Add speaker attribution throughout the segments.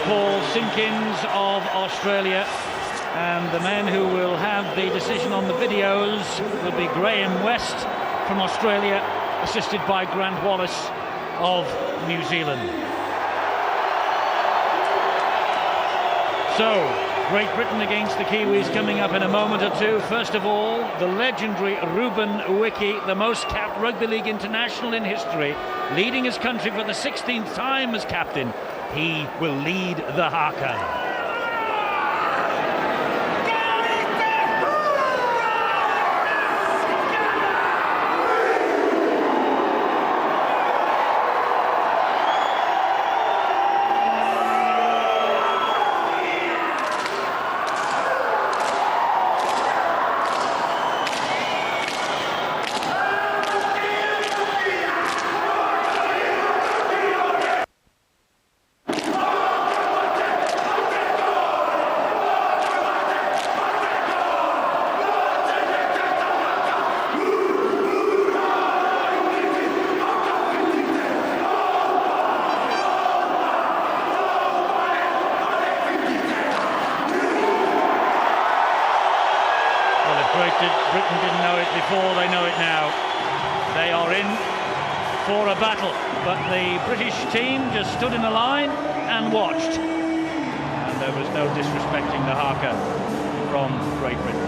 Speaker 1: Paul Simpkins of Australia, and the men who will have the decision on the videos will be Graham West from Australia, assisted by Grant Wallace of New Zealand. So, Great Britain against the Kiwis coming up in a moment or two. First of all, the legendary Ruben Wiki, the most capped rugby league international in history, leading his country for the 16th time as captain. He will lead the haka. Britain didn't know it before, they know it now. They are in for a battle, but the British team just stood in a line and watched. And there was no disrespecting the haka from Great Britain.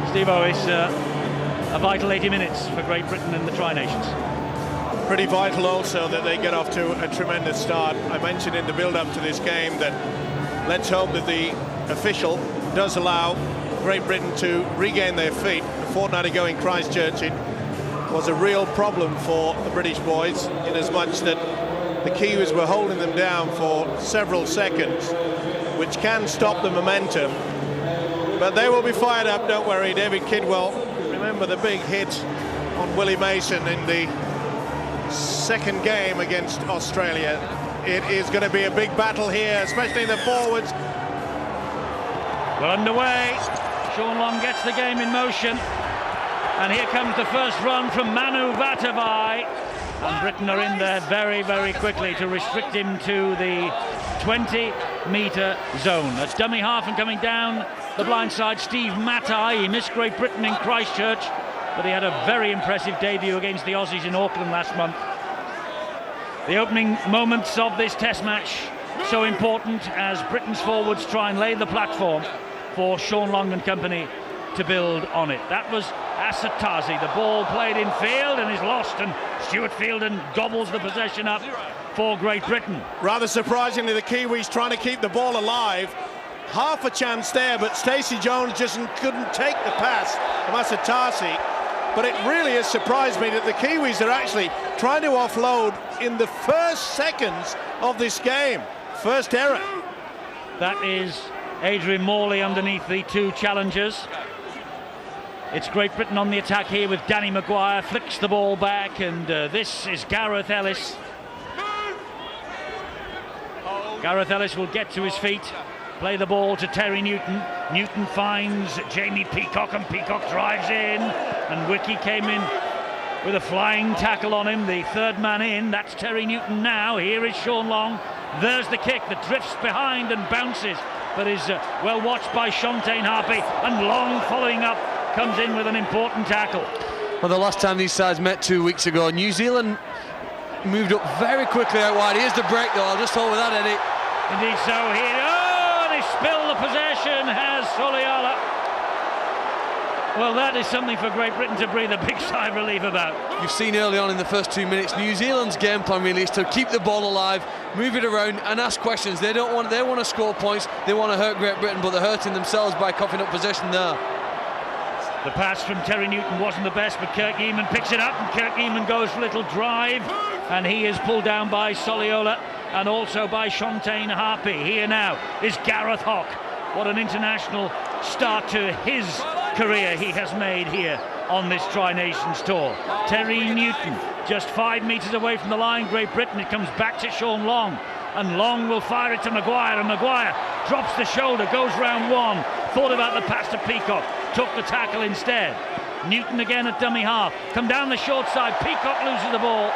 Speaker 1: Steve-O, it's a vital 80 minutes for Great Britain and the Tri-Nations.
Speaker 2: Pretty vital also that they get off to a tremendous start. I mentioned in the build-up to this game that let's hope that the official does allow Great Britain to regain their feet. A fortnight ago in Christchurch, it was a real problem for the British boys, in as much that the Kiwis were holding them down for several seconds, which can stop the momentum. But they will be fired up, don't worry. David Kidwell, remember the big hit on Willie Mason in the second game against Australia. It is going to be a big battle here, especially in the forwards.
Speaker 1: Well, underway. Sean Long gets the game in motion, and here comes the first run from Manu Vatuvei, and Britain are in there very, very quickly to restrict him to the 20-metre zone. That's dummy half, and coming down the blind side, Steve Matai. He missed Great Britain in Christchurch, but he had a very impressive debut against the Aussies in Auckland last month. The opening moments of this test match so important as Britain's forwards try and lay the platform for Sean Long and company to build on it. That was Asatazi. The ball played in field and is lost, and Stuart Fielden gobbles the possession up for Great Britain.
Speaker 2: Rather surprisingly, the Kiwis trying to keep the ball alive. Half a chance there, but Stacey Jones just couldn't take the pass from Asatazi. But it really has surprised me that the Kiwis are actually trying to offload in the first seconds of this game. First error.
Speaker 1: That is Adrian Morley underneath the two challengers. It's Great Britain on the attack here with Danny Maguire, flicks the ball back, and this is Gareth Ellis. Gareth Ellis will get to his feet, play the ball to Terry Newton. Newton finds Jamie Peacock, and Peacock drives in, and Wiki came in with a flying tackle on him, the third man in. That's Terry Newton now. Here is Sean Long. There's the kick that drifts behind and bounces, but is well watched by Shontaine Harpy, and Long following up comes in with an important tackle.
Speaker 3: Well, the last time these sides met 2 weeks ago, New Zealand moved up very quickly out wide. Here's the break though, I'll just hold with that, Eddie.
Speaker 1: Indeed so. Here, oh, they spill the possession, has Soliola. Well, that is something for Great Britain to breathe a big sigh of relief about.
Speaker 3: You've seen early on in the first 2 minutes, New Zealand's game plan really is to keep the ball alive, move it around and ask questions. They want to score points, they want to hurt Great Britain, but they're hurting themselves by coughing up possession there.
Speaker 1: The pass from Terry Newton wasn't the best, but Kirk Eamon picks it up, and Kirk Eamon goes for a little drive, and he is pulled down by Soliola and also by Shontaine Harpy. Here now is Gareth Hock. What an international start to his career he has made here on this Tri-Nations tour. Terry Newton just 5 metres away from the line. Great Britain, it comes back to Sean Long, and Long will fire it to Maguire, and Maguire drops the shoulder, goes round one, thought about the pass to Peacock, took the tackle instead. Newton again at dummy half, come down the short side, Peacock loses the ball.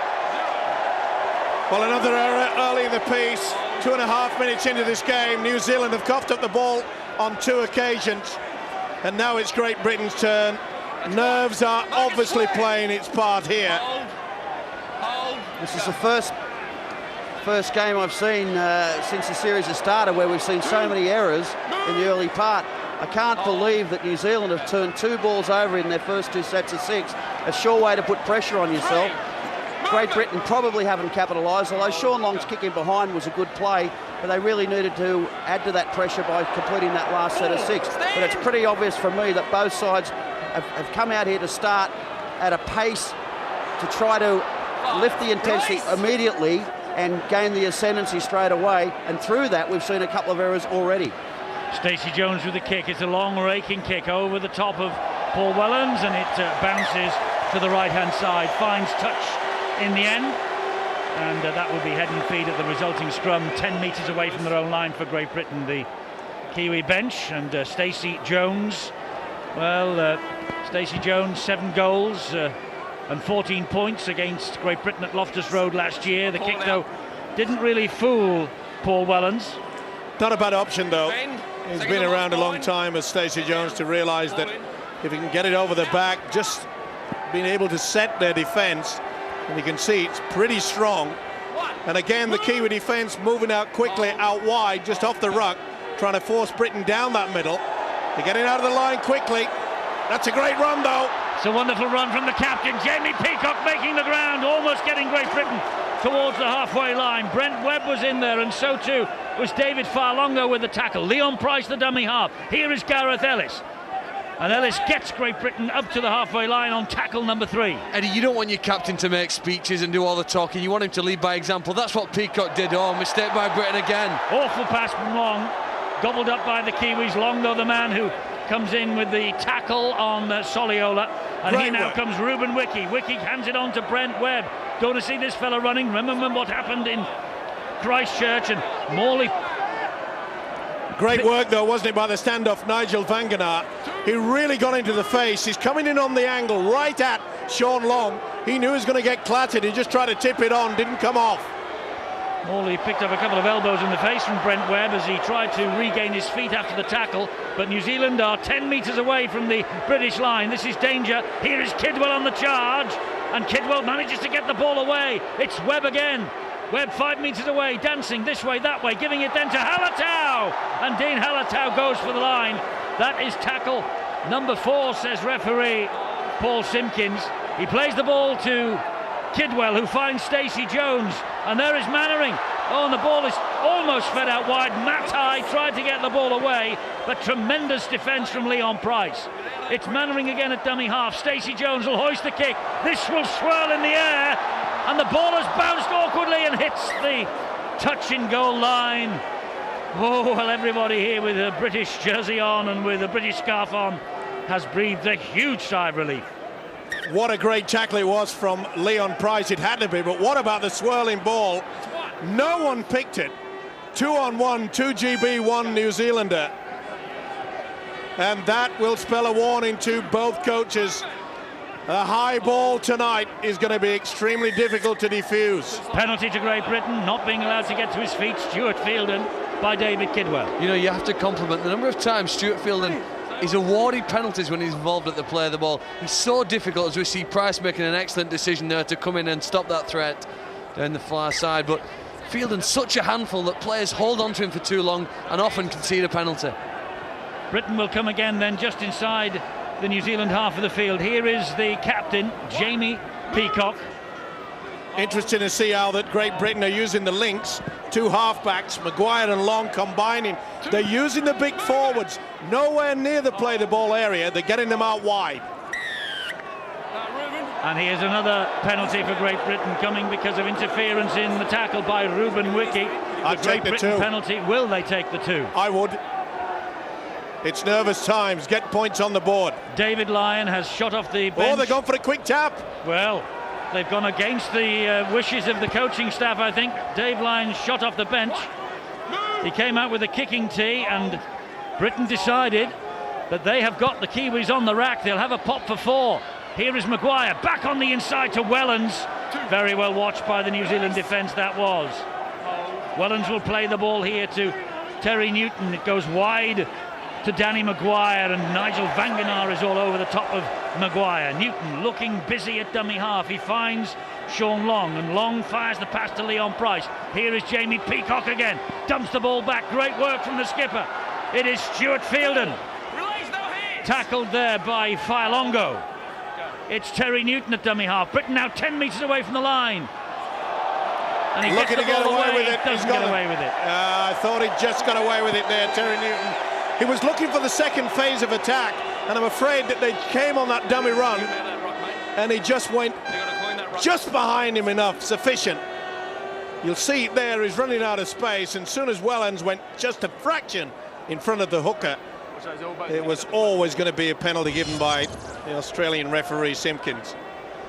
Speaker 2: Well, another error early in the piece. 2.5 minutes into this game, New Zealand have coughed up the ball on 2 occasions, and now it's Great Britain's turn. Nerves are obviously playing its part here.
Speaker 4: This is the first game I've seen since the series has started where we've seen so many errors in the early part. I can't believe that New Zealand have turned 2 balls over in their first 2 sets of 6. A sure way to put pressure on yourself. Great Britain probably haven't capitalised, although Sean Long's kick in behind was a good play, but they really needed to add to that pressure by completing that last set of 6. But it's pretty obvious for me that both sides have come out here to start at a pace to try to lift the intensity immediately and gain the ascendancy straight away, and through that we've seen a couple of errors already.
Speaker 1: Stacey Jones with the kick. It's a long raking kick over the top of Paul Wellens, and it bounces to the right hand side, finds touch in the end, and that would be head and feet at the resulting scrum 10 metres away from their own line for Great Britain. The Kiwi bench, and Stacey Jones, well, Stacey Jones 7 goals and 14 points against Great Britain at Loftus Road last year. The kick though didn't really fool Paul Wellens.
Speaker 2: Not a bad option though. He's been around a long time as Stacey Jones to realise that if he can get it over the back, just being able to set their defence, and you can see it's pretty strong. And again, the Kiwi defence moving out quickly out wide, just off the ruck, trying to force Britain down that middle. They're getting out of the line quickly. That's a great run though.
Speaker 1: It's a wonderful run from the captain, Jamie Peacock, making the ground, almost getting Great Britain towards the halfway line. Brent Webb was in there, and so too was David Farlongo with the tackle. Leon Price, the dummy half. Here is Gareth Ellis. And Ellis gets Great Britain up to the halfway line on tackle number 3.
Speaker 3: Eddie, you don't want your captain to make speeches and do all the talking. You want him to lead by example. That's what Peacock did. Oh, mistake by Britain again.
Speaker 1: Awful pass from Long, gobbled up by the Kiwis. Long, though, the man who comes in with the tackle on Soliola. And here now comes Ruben Wiki. Wiki hands it on to Brent Webb. Going to see this fella running. Remember what happened in Christchurch, and Morley.
Speaker 2: Great work though, wasn't it, by the standoff Nigel van Ganaert. He really got into the face. He's coming in on the angle right at Sean Long. He knew he was going to get clattered. He just tried to tip it on, didn't come off.
Speaker 1: Morley picked up a couple of elbows in the face from Brent Webb as he tried to regain his feet after the tackle, but New Zealand are 10 metres away from the British line. This is danger. Here is Kidwell on the charge, and Kidwell manages to get the ball away. It's Webb again. Webb 5 metres away, dancing this way, that way, giving it then to Halatau, and Dean Halatau goes for the line. That is tackle number 4, says referee Paul Simpkins. He plays the ball to Kidwell, who finds Stacey Jones, and there is Mannering. Oh, and the ball is almost fed out wide. Matai tried to get the ball away, but tremendous defence from Leon Price. It's Mannering again at dummy half. Stacey Jones will hoist the kick. This will swirl in the air, and the ball has bounced awkwardly and hits the touch-and-goal line. Oh, well, everybody here with a British jersey on and with a British scarf on has breathed a huge sigh of relief.
Speaker 2: What a great tackle it was from Leon Price. It had to be, but what about the swirling ball? No one picked it. 2-on-1, 2GB, 1 New Zealander. And that will spell a warning to both coaches. A high ball tonight is going to be extremely difficult to defuse.
Speaker 1: Penalty to Great Britain, not being allowed to get to his feet. Stuart Fielden by David Kidwell.
Speaker 3: You know, you have to compliment the number of times Stuart Fielden is awarded penalties when he's involved at the play of the ball. He's so difficult, as we see Price making an excellent decision there to come in and stop that threat down the far side. But Fielden's such a handful that players hold on to him for too long and often concede a penalty.
Speaker 1: Britain will come again then just inside the New Zealand half of the field. Here is the captain, Jamie Peacock.
Speaker 2: Interesting to see how that Great Britain are using the links. 2 halfbacks, Maguire and Long combining. They're using the big forwards nowhere near the play the ball area. They're getting them out wide.
Speaker 1: And here's another penalty for Great Britain coming because of interference in the tackle by Ruben Wiki.
Speaker 2: I'd take the 2.
Speaker 1: Penalty. Will they take the 2?
Speaker 2: I would. It's nervous times. Get points on the board.
Speaker 1: David Lyon has shot off the bench.
Speaker 2: Oh, they're gone for a quick tap.
Speaker 1: Well, they've gone against the wishes of the coaching staff, I think. Dave Lyon shot off the bench. He came out with a kicking tee, and Britain decided that they have got the Kiwis on the rack. They'll have a pop for 4. Here is Maguire back on the inside to Wellens. Very well watched by the New Zealand defence, that was. Wellens will play the ball here to Terry Newton. It goes wide to Danny Maguire, and Nigel Vangenaar is all over the top of Maguire. Newton looking busy at dummy half. He finds Sean Long, and Long fires the pass to Leon Price. Here is Jamie Peacock again. Dumps the ball back. Great work from the skipper. It is Stuart Fielden. Tackled there by Failongo. It's Terry Newton at dummy half. Britain now 10 metres away from the line. And he
Speaker 2: looking
Speaker 1: gets the
Speaker 2: to get
Speaker 1: ball
Speaker 2: away
Speaker 1: away.
Speaker 2: with it.
Speaker 1: Doesn't get away with it.
Speaker 2: I thought he just got away with it there, Terry Newton. He was looking for the second phase of attack, and I'm afraid that they came on that dummy run, and he just went just behind him enough, sufficient. You'll see it there, he's running out of space, and as soon as Wellens went just a fraction in front of the hooker, it was always going to be a penalty given by the Australian referee Simpkins.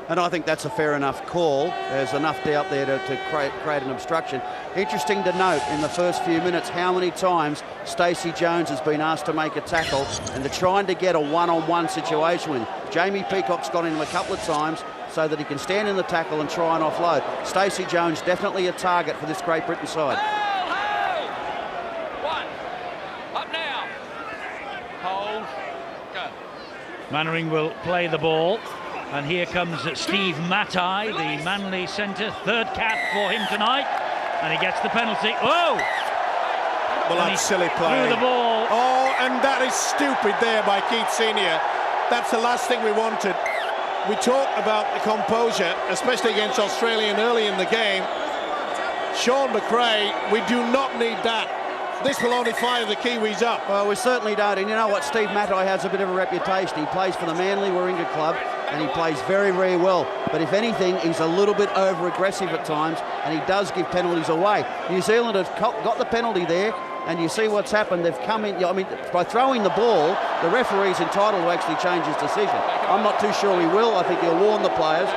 Speaker 4: And I think that's a fair enough call. There's enough doubt there to create an obstruction. Interesting to note in the first few minutes how many times Stacey Jones has been asked to make a tackle, and they're trying to get a one-on-one situation with him. Jamie Peacock's got him a couple of times so that he can stand in the tackle and try and offload. Stacey Jones definitely a target for this Great Britain side.
Speaker 5: Up now. Hold. Go.
Speaker 1: Mannering will play the ball. And here comes Steve Matai, the Manly centre. Third cap for him tonight. And he gets the penalty. Oh!
Speaker 2: Well, that's silly play.
Speaker 1: Threw the ball.
Speaker 2: Oh, and that is stupid there by Keith Senior. That's the last thing we wanted. We talked about the composure, especially against Australia early in the game. Sean McRae, we do not need that. This will only fire the Kiwis up.
Speaker 4: Well, we certainly don't. And you know what? Steve Matai has a bit of a reputation. He plays for the Manly Warringah club, and he plays very, very well. But if anything, he's a little bit over-aggressive at times, and he does give penalties away. New Zealand have got the penalty there, and you see what's happened. They've come in, I mean, by throwing the ball, the referee's entitled to actually change his decision. I'm not too sure he will. I think he'll warn the players.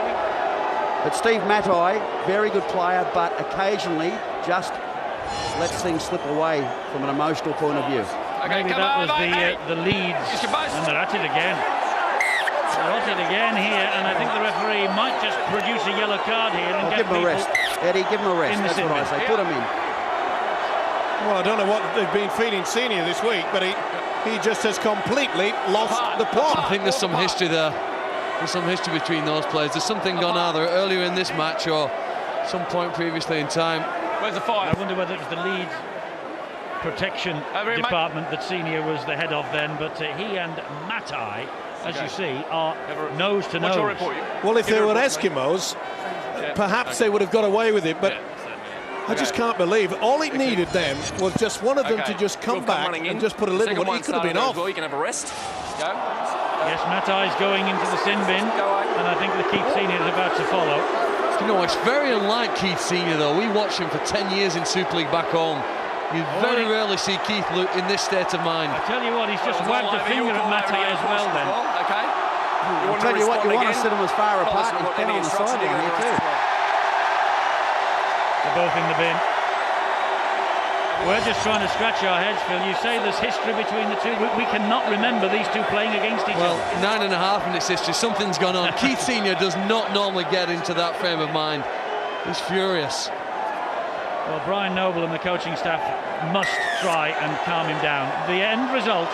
Speaker 4: But Steve Matai, very good player, but occasionally just lets things slip away from an emotional point of view.
Speaker 1: Okay, maybe that was the Leeds, and they're at it again. They're at it again here, and I think the referee might just produce a yellow card here and
Speaker 4: give him a rest. Eddie, give him a rest. That's what I say. Put him in.
Speaker 2: Well, I don't know what they've been feeding Senior this week, but he just has completely lost the plot.
Speaker 3: I think there's some history there. There's some history between those players. There's something gone either earlier in this match or some point previously in time.
Speaker 5: Where's the fire?
Speaker 1: I wonder whether it was the Leeds protection department that Senior was the head of then, but he and Matai, as you see, are nose to nose.
Speaker 2: Well, if they were Eskimos, perhaps they would have got away with it, but I just can't believe it. All it needed then was just one of them to just come back and just put a little one. He could have been off.
Speaker 5: Well, you can have a rest. Go.
Speaker 1: Yes, Matai's going into the sin bin, and I think the Keith Senior is about to follow.
Speaker 3: You know, it's very unlike Keith Senior, though. We watched him for 10 years in Super League back home. You very rarely see Keith in this state of mind.
Speaker 1: I tell you what, he's just wagged a finger at Matai as well then.
Speaker 5: Okay.
Speaker 4: I'll tell you what, you want to sit them as far apart as you can on the sideline here too.
Speaker 1: They're both in the bin. We're just trying to scratch our heads, Phil. You say there's history between the two. We cannot remember these two playing against each other.
Speaker 3: Well, 9.5 minutes history. Something's gone on. Keith Senior does not normally get into that frame of mind. He's furious.
Speaker 1: Well, Brian Noble and the coaching staff must try and calm him down. The end result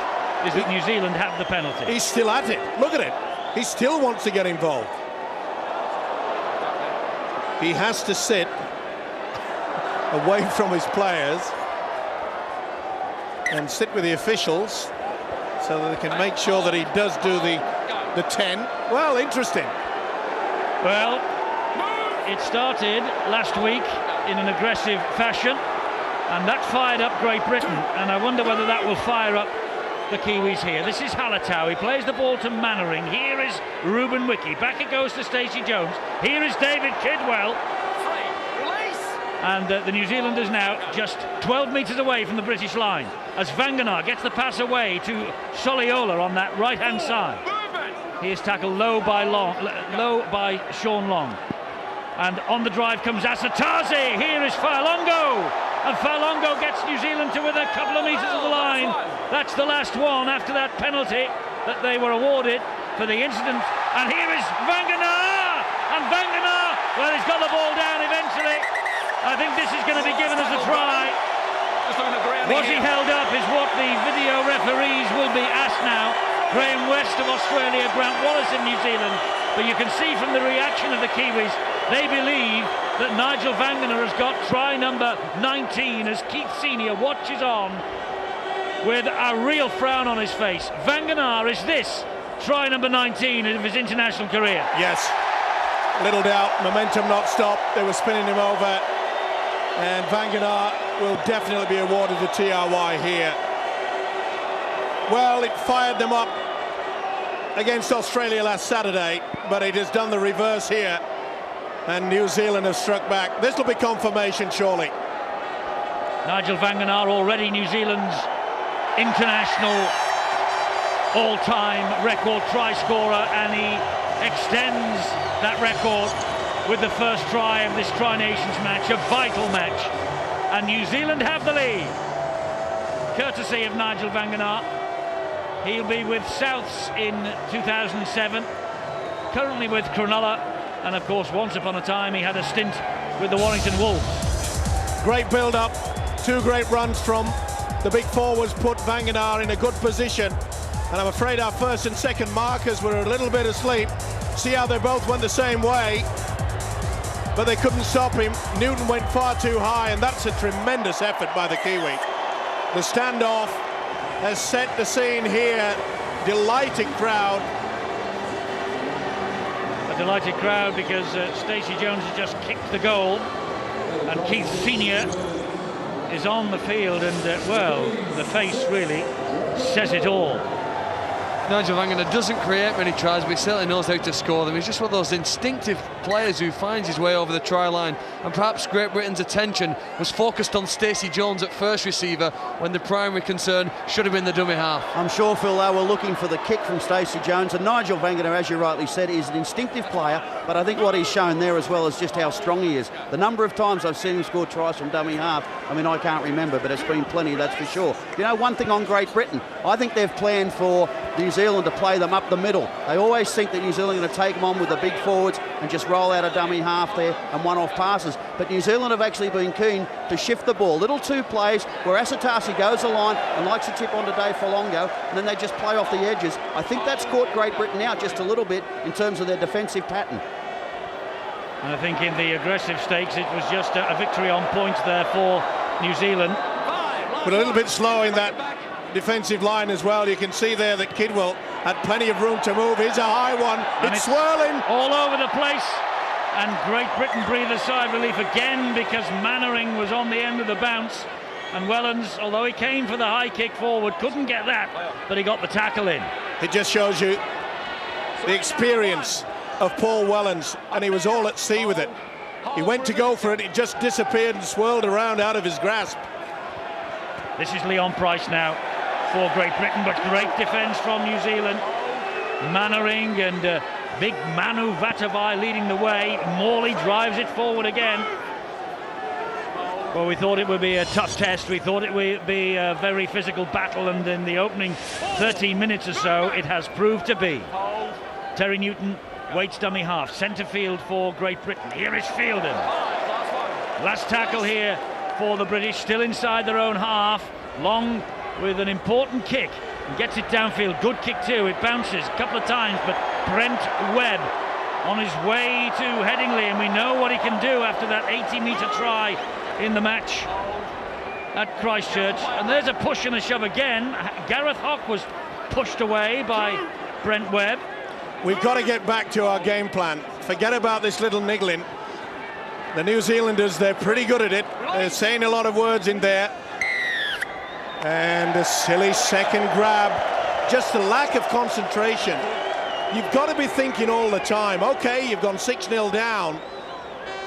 Speaker 1: is that New Zealand have the penalty.
Speaker 2: He's still at it. Look at it. He still wants to get involved. He has to sit away from his players and sit with the officials so that they can make sure that he does do the 10. Well, interesting.
Speaker 1: Well, it started last week in an aggressive fashion, and that fired up Great Britain, and I wonder whether that will fire up the Kiwis here. This is Halatau. He plays the ball to Mannering. Here is Ruben Wiki. Back it goes to Stacey Jones. Here is David Kidwell. And the New Zealanders now just 12 metres away from the British line as Vangenaar gets the pass away to Soliola on that right-hand side. He is tackled low by Sean Long. And on the drive comes Asatazi. Here is Failongo. And Failongo gets New Zealand to within a couple of metres of the line. That's the last one after that penalty that they were awarded for the incident. And here is Vangenaar. And Vangenaar Well, he's got the ball down eventually. I think this is going to be given as a try. Was he held up is what the video referees will be asked now. Graham West of Australia, Grant Wallace of New Zealand. But you can see from the reaction of the Kiwis, they believe that Nigel Vangenaar has got try number 19 as Keith Senior watches on with a real frown on his face. Vangenaar, is this try number 19 of his international career?
Speaker 2: Yes, little doubt. Momentum not stopped. They were spinning him over, and Vangenaar will definitely be awarded the TRY here. Well, it fired them up against Australia last Saturday, but it has done the reverse here, and New Zealand has struck back. This will be confirmation, surely.
Speaker 1: Nigel Vangenaar, already New Zealand's international all-time record try scorer, and he extends that record with the first try of this Tri Nations match, a vital match, and New Zealand have the lead courtesy of Nigel Vangenaar. He'll be with Souths in 2007, currently with Cronulla, and of course once upon a time he had a stint with the Warrington Wolves.
Speaker 2: Great build-up, two great runs from the big forwards put Vangenaar in a good position, and I'm afraid our first and second markers were a little bit asleep. See how they both went the same way, but they couldn't stop him. Newton went far too high, and that's a tremendous effort by the Kiwi. The standoff has set the scene here. Delighted crowd.
Speaker 1: A delighted crowd because Stacey Jones has just kicked the goal, and Keith Senior is on the field, and well, the face really says it all.
Speaker 3: Nigel Vangenaar doesn't create many tries, but he certainly knows how to score them. He's just one of those instinctive players who finds his way over the try line, and perhaps Great Britain's attention was focused on Stacey Jones at first receiver when the primary concern should have been the dummy half.
Speaker 4: I'm sure, Phil, they were looking for the kick from Stacey Jones, and Nigel Vangenaar, as you rightly said, is an instinctive player, but I think what he's shown there as well is just how strong he is. The number of times I've seen him score tries from dummy half, I mean, I can't remember, but it's been plenty, that's for sure. You know, one thing on Great Britain, I think they've planned for New Zealand to play them up the middle. They always think that New Zealand are going to take them on with the big forwards and just roll out a dummy half there and one-off passes. But New Zealand have actually been keen to shift the ball. Little two plays where Asotasi goes the line and likes to tip onto Dave Folongo, and then they just play off the edges. I think that's caught Great Britain out just a little bit in terms of their defensive pattern.
Speaker 1: And I think in the aggressive stakes it was just a victory on points there for New Zealand.
Speaker 2: But a little bit slow in that defensive line as well. You can see there that Kidwell had plenty of room to move. Here's a high one. It's swirling
Speaker 1: all over the place, and Great Britain breathed a sigh of relief again because Mannering was on the end of the bounce, and Wellens, although he came for the high kick forward, couldn't get that, but he got the tackle in.
Speaker 2: It just shows you the experience of Paul Wellens, and he was all at sea with it. He went to go for it, it just disappeared and swirled around out of his grasp.
Speaker 1: This is Leon Price now for Great Britain, but great defence from New Zealand. Mannering and big Manu Vatuvei leading the way. Morley drives it forward again. Well, we thought it would be a tough test. We thought it would be a very physical battle, and in the opening 13 minutes or so, it has proved to be. Terry Newton waits dummy half, centre field for Great Britain. Here is Fielden. Last tackle here for the British, still inside their own half. Long with an important kick and gets it downfield. Good kick too. It bounces a couple of times, but Brent Webb on his way to Headingley, and we know what he can do after that 80-metre try in the match at Christchurch. And there's a push and a shove again. Gareth Hock was pushed away by Brent Webb.
Speaker 2: We've got to get back to our game plan. Forget about this little niggling. The New Zealanders, they're pretty good at it. They're saying a lot of words in there. And a silly second grab. Just the lack of concentration. You've got to be thinking all the time. Okay, you've gone 6-0 down.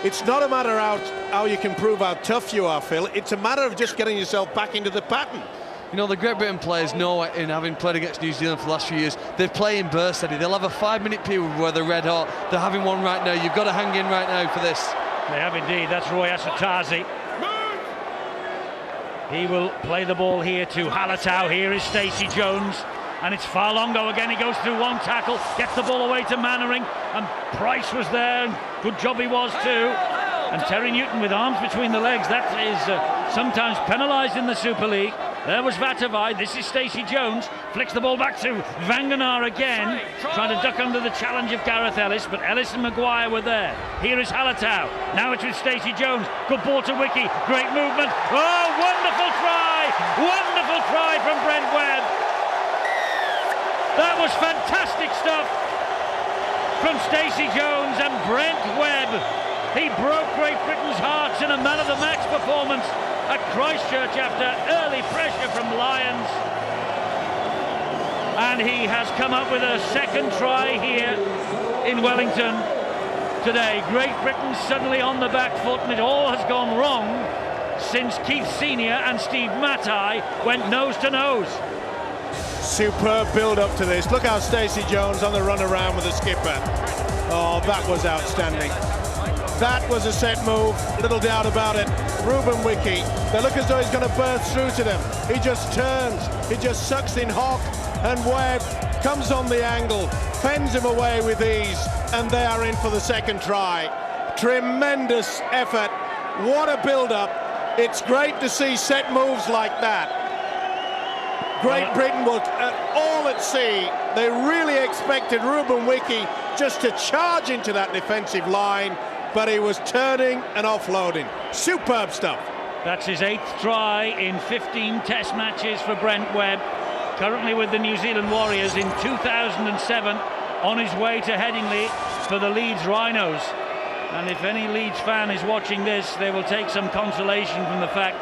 Speaker 2: It's not a matter of how you can prove how tough you are, Phil. It's a matter of just getting yourself back into the pattern.
Speaker 3: You know, the Great Britain players know, in having played against New Zealand for the last few years, they play in bursts steady. They'll have a 5-minute period where they're red hot. They're having one right now. You've got to hang in right now for this.
Speaker 1: They have indeed. That's Roy Asotasi. He will play the ball here to Halatau. Here is Stacey Jones. And it's Farlongo again. He goes through one tackle, gets the ball away to Mannering, and Price was there, and good job he was too. And Terry Newton with arms between the legs, that is sometimes penalised in the Super League. There was Vatavai, this is Stacey Jones, flicks the ball back to Vanganar again, trying to duck under the challenge of Gareth Ellis, but Ellis and Maguire were there. Here is Halatau, now it's with Stacey Jones, good ball to Wiki, great movement, oh, wonderful try from Brent Webb. That was fantastic stuff from Stacey Jones and Brent Webb. He broke Great Britain's hearts in a man of the match performance at Christchurch after early pressure from Lions. And he has come up with a second try here in Wellington today. Great Britain suddenly on the back foot, and it all has gone wrong since Keith Senior and Steve Matai went nose to nose.
Speaker 2: Superb build-up to this. Look how Stacey Jones on the run around with the skipper. Oh, that was outstanding. That was a set move, little doubt about it. Ruben Wiki, they look as though he's going to burst through to them. He just turns, he just sucks in Hock, and Webb comes on the angle, fends him away with ease, and they are in for the second try. Tremendous effort, what a build-up. It's great to see set moves like that. Great Britain were all at sea. They really expected Ruben Wiki just to charge into that defensive line, but he was turning and offloading. Superb stuff.
Speaker 1: That's his 8th try in 15 test matches for Brent Webb. Currently with the New Zealand Warriors in 2007, on his way to Headingley for the Leeds Rhinos. And if any Leeds fan is watching this, they will take some consolation from the fact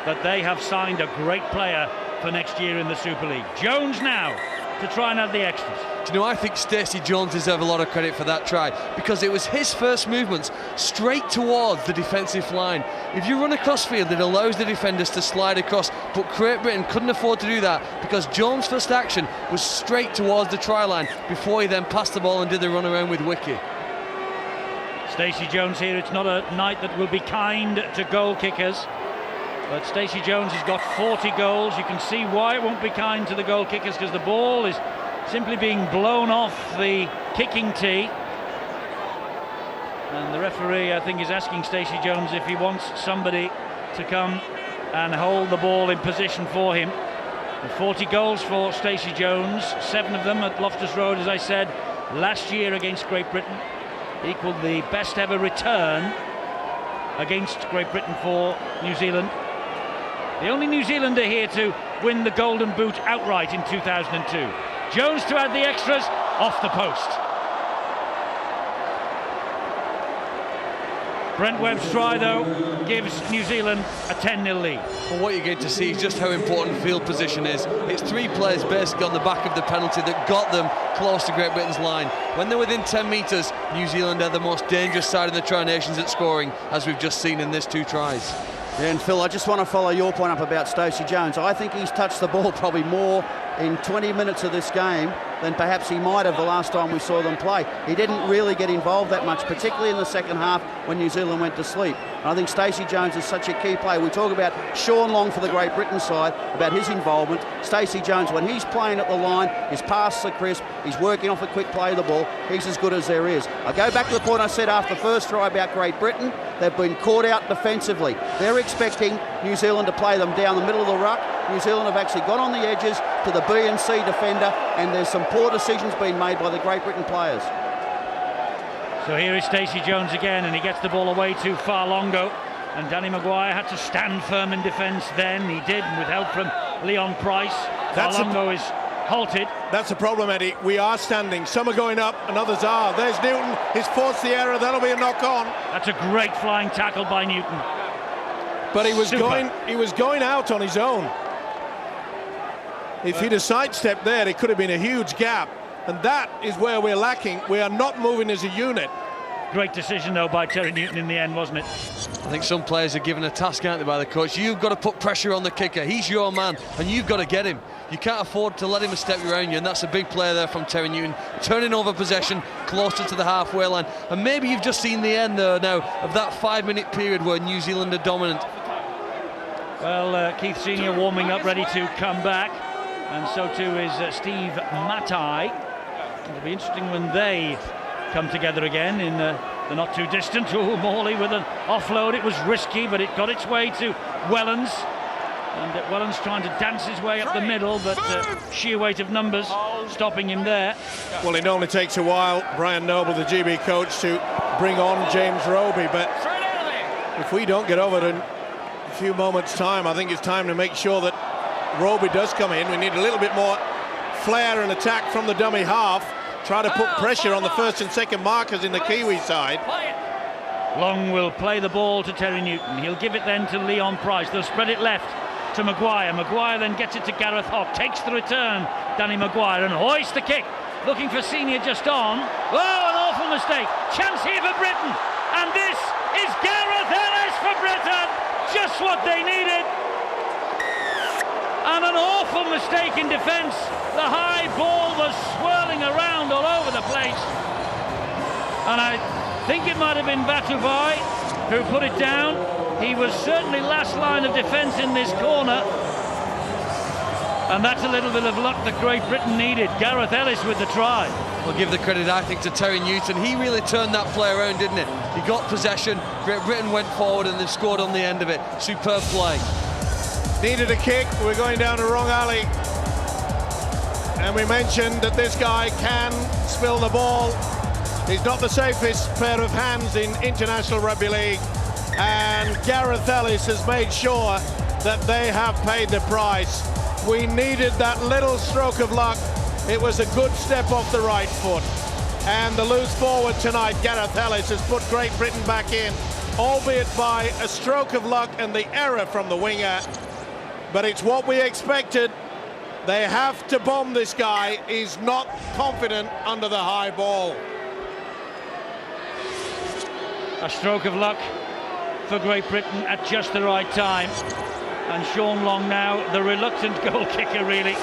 Speaker 1: that they have signed a great player for next year in the Super League. Jones now to try and add the extras.
Speaker 3: Do you know, I think Stacey Jones deserves a lot of credit for that try, because it was his first movements straight towards the defensive line. If you run across field, it allows the defenders to slide across, but Great Britain couldn't afford to do that because Jones' first action was straight towards the try line before he then passed the ball and did the run around with Wiki.
Speaker 1: Stacey Jones here, it's not a night that will be kind to goal kickers, but Stacey Jones has got 40 goals. You can see why it won't be kind to the goal kickers, because the ball is simply being blown off the kicking tee. And the referee, I think, is asking Stacey Jones if he wants somebody to come and hold the ball in position for him. 40 goals for Stacey Jones, 7 of them at Loftus Road, as I said, last year against Great Britain. Equalled the best ever return against Great Britain for New Zealand. The only New Zealander here to win the Golden Boot outright in 2002. Jones to add the extras, off the post. Brent Webb's try, though, gives New Zealand a 10-0 lead.
Speaker 3: Well, what you're going to see is just how important field position is. It's 3 players basically on the back of the penalty that got them close to Great Britain's line. When they're within 10 metres, New Zealand are the most dangerous side of the Tri Nations at scoring, as we've just seen in these 2 tries.
Speaker 4: Yeah, and Phil, I just want to follow your point up about Stacey Jones. I think he's touched the ball probably more in 20 minutes of this game than perhaps he might have the last time we saw them play. He didn't really get involved that much, particularly in the second half when New Zealand went to sleep. And I think Stacey Jones is such a key player. We talk about Sean Long for the Great Britain side, about his involvement. Stacey Jones, when he's playing at the line, his passes are crisp, he's working off a quick play of the ball, he's as good as there is. I go back to the point I said after the first try about Great Britain. They've been caught out defensively. They're expecting New Zealand to play them down the middle of the ruck. New Zealand have actually gone on the edges to the B and C defender, and there's some poor decisions being made by the Great Britain players.
Speaker 1: So here is Stacey Jones again, and he gets the ball away to Farlongo, and Danny Maguire had to stand firm in defence then. He did, with help from Leon Price. Farlongo is halted.
Speaker 2: That's the problem, Eddie. We are standing. Some are going up and others are. There's Newton. He's forced the error. That'll be a knock on.
Speaker 1: That's a great flying tackle by Newton.
Speaker 2: But he was going out on his own. If he'd have sidestepped there, it could have been a huge gap. And that is where we're lacking. We are not moving as a unit.
Speaker 1: Great decision, though, by Terry Newton in the end, wasn't it?
Speaker 3: I think some players are given a task, aren't they, by the coach? You've got to put pressure on the kicker. He's your man, and you've got to get him. You can't afford to let him step around you, and that's a big player there from Terry Newton, turning over possession closer to the halfway line. And maybe you've just seen the end there now of that 5-minute period where New Zealand are dominant.
Speaker 1: Well, Keith Senior warming up, ready to come back. and so too is Steve Matai. It'll be interesting when they come together again in the not too distant. Oh, Morley with an offload. It was risky, but it got its way to Wellens. And Wellens trying to dance his way up the middle, but sheer weight of numbers stopping him there.
Speaker 2: Well, it only takes a while, Brian Noble, the GB coach, to bring on James Roby, but if we don't get over it in a few moments' time, I think it's time to make sure that Roby does come in. We need a little bit more flair and attack from the dummy half. Try to put pressure on the first and second markers in the Kiwi side.
Speaker 1: Long will play the ball to Terry Newton. He'll give it then to Leon Price. They'll spread it left to Maguire. Maguire then gets it to Gareth Hock. Takes the return, Danny Maguire, and hoists the kick. Looking for Senior just on. Oh, an awful mistake. Chance here for Britain. And this is Gareth Ellis for Britain. Just what they needed. And an awful mistake in defence. The high ball was swirling around all over the place. And I think it might have been Batuvai who put it down. He was certainly last line of defence in this corner. And that's a little bit of luck that Great Britain needed. Gareth Ellis with the try.
Speaker 3: We'll give the credit, I think, to Terry Newton. He really turned that play around, didn't he? He got possession, Great Britain went forward and they scored on the end of it. Superb play.
Speaker 2: Needed a kick, we're going down the wrong alley. And we mentioned that this guy can spill the ball. He's not the safest pair of hands in International Rugby League. And Gareth Ellis has made sure that they have paid the price. We needed that little stroke of luck. It was a good step off the right foot. And the loose forward tonight, Gareth Ellis, has put Great Britain back in, albeit by a stroke of luck and the error from the winger. But it's what we expected. They have to bomb this guy. He's not confident under the high ball.
Speaker 1: A stroke of luck for Great Britain at just the right time. And Sean Long now, the reluctant goal kicker, really.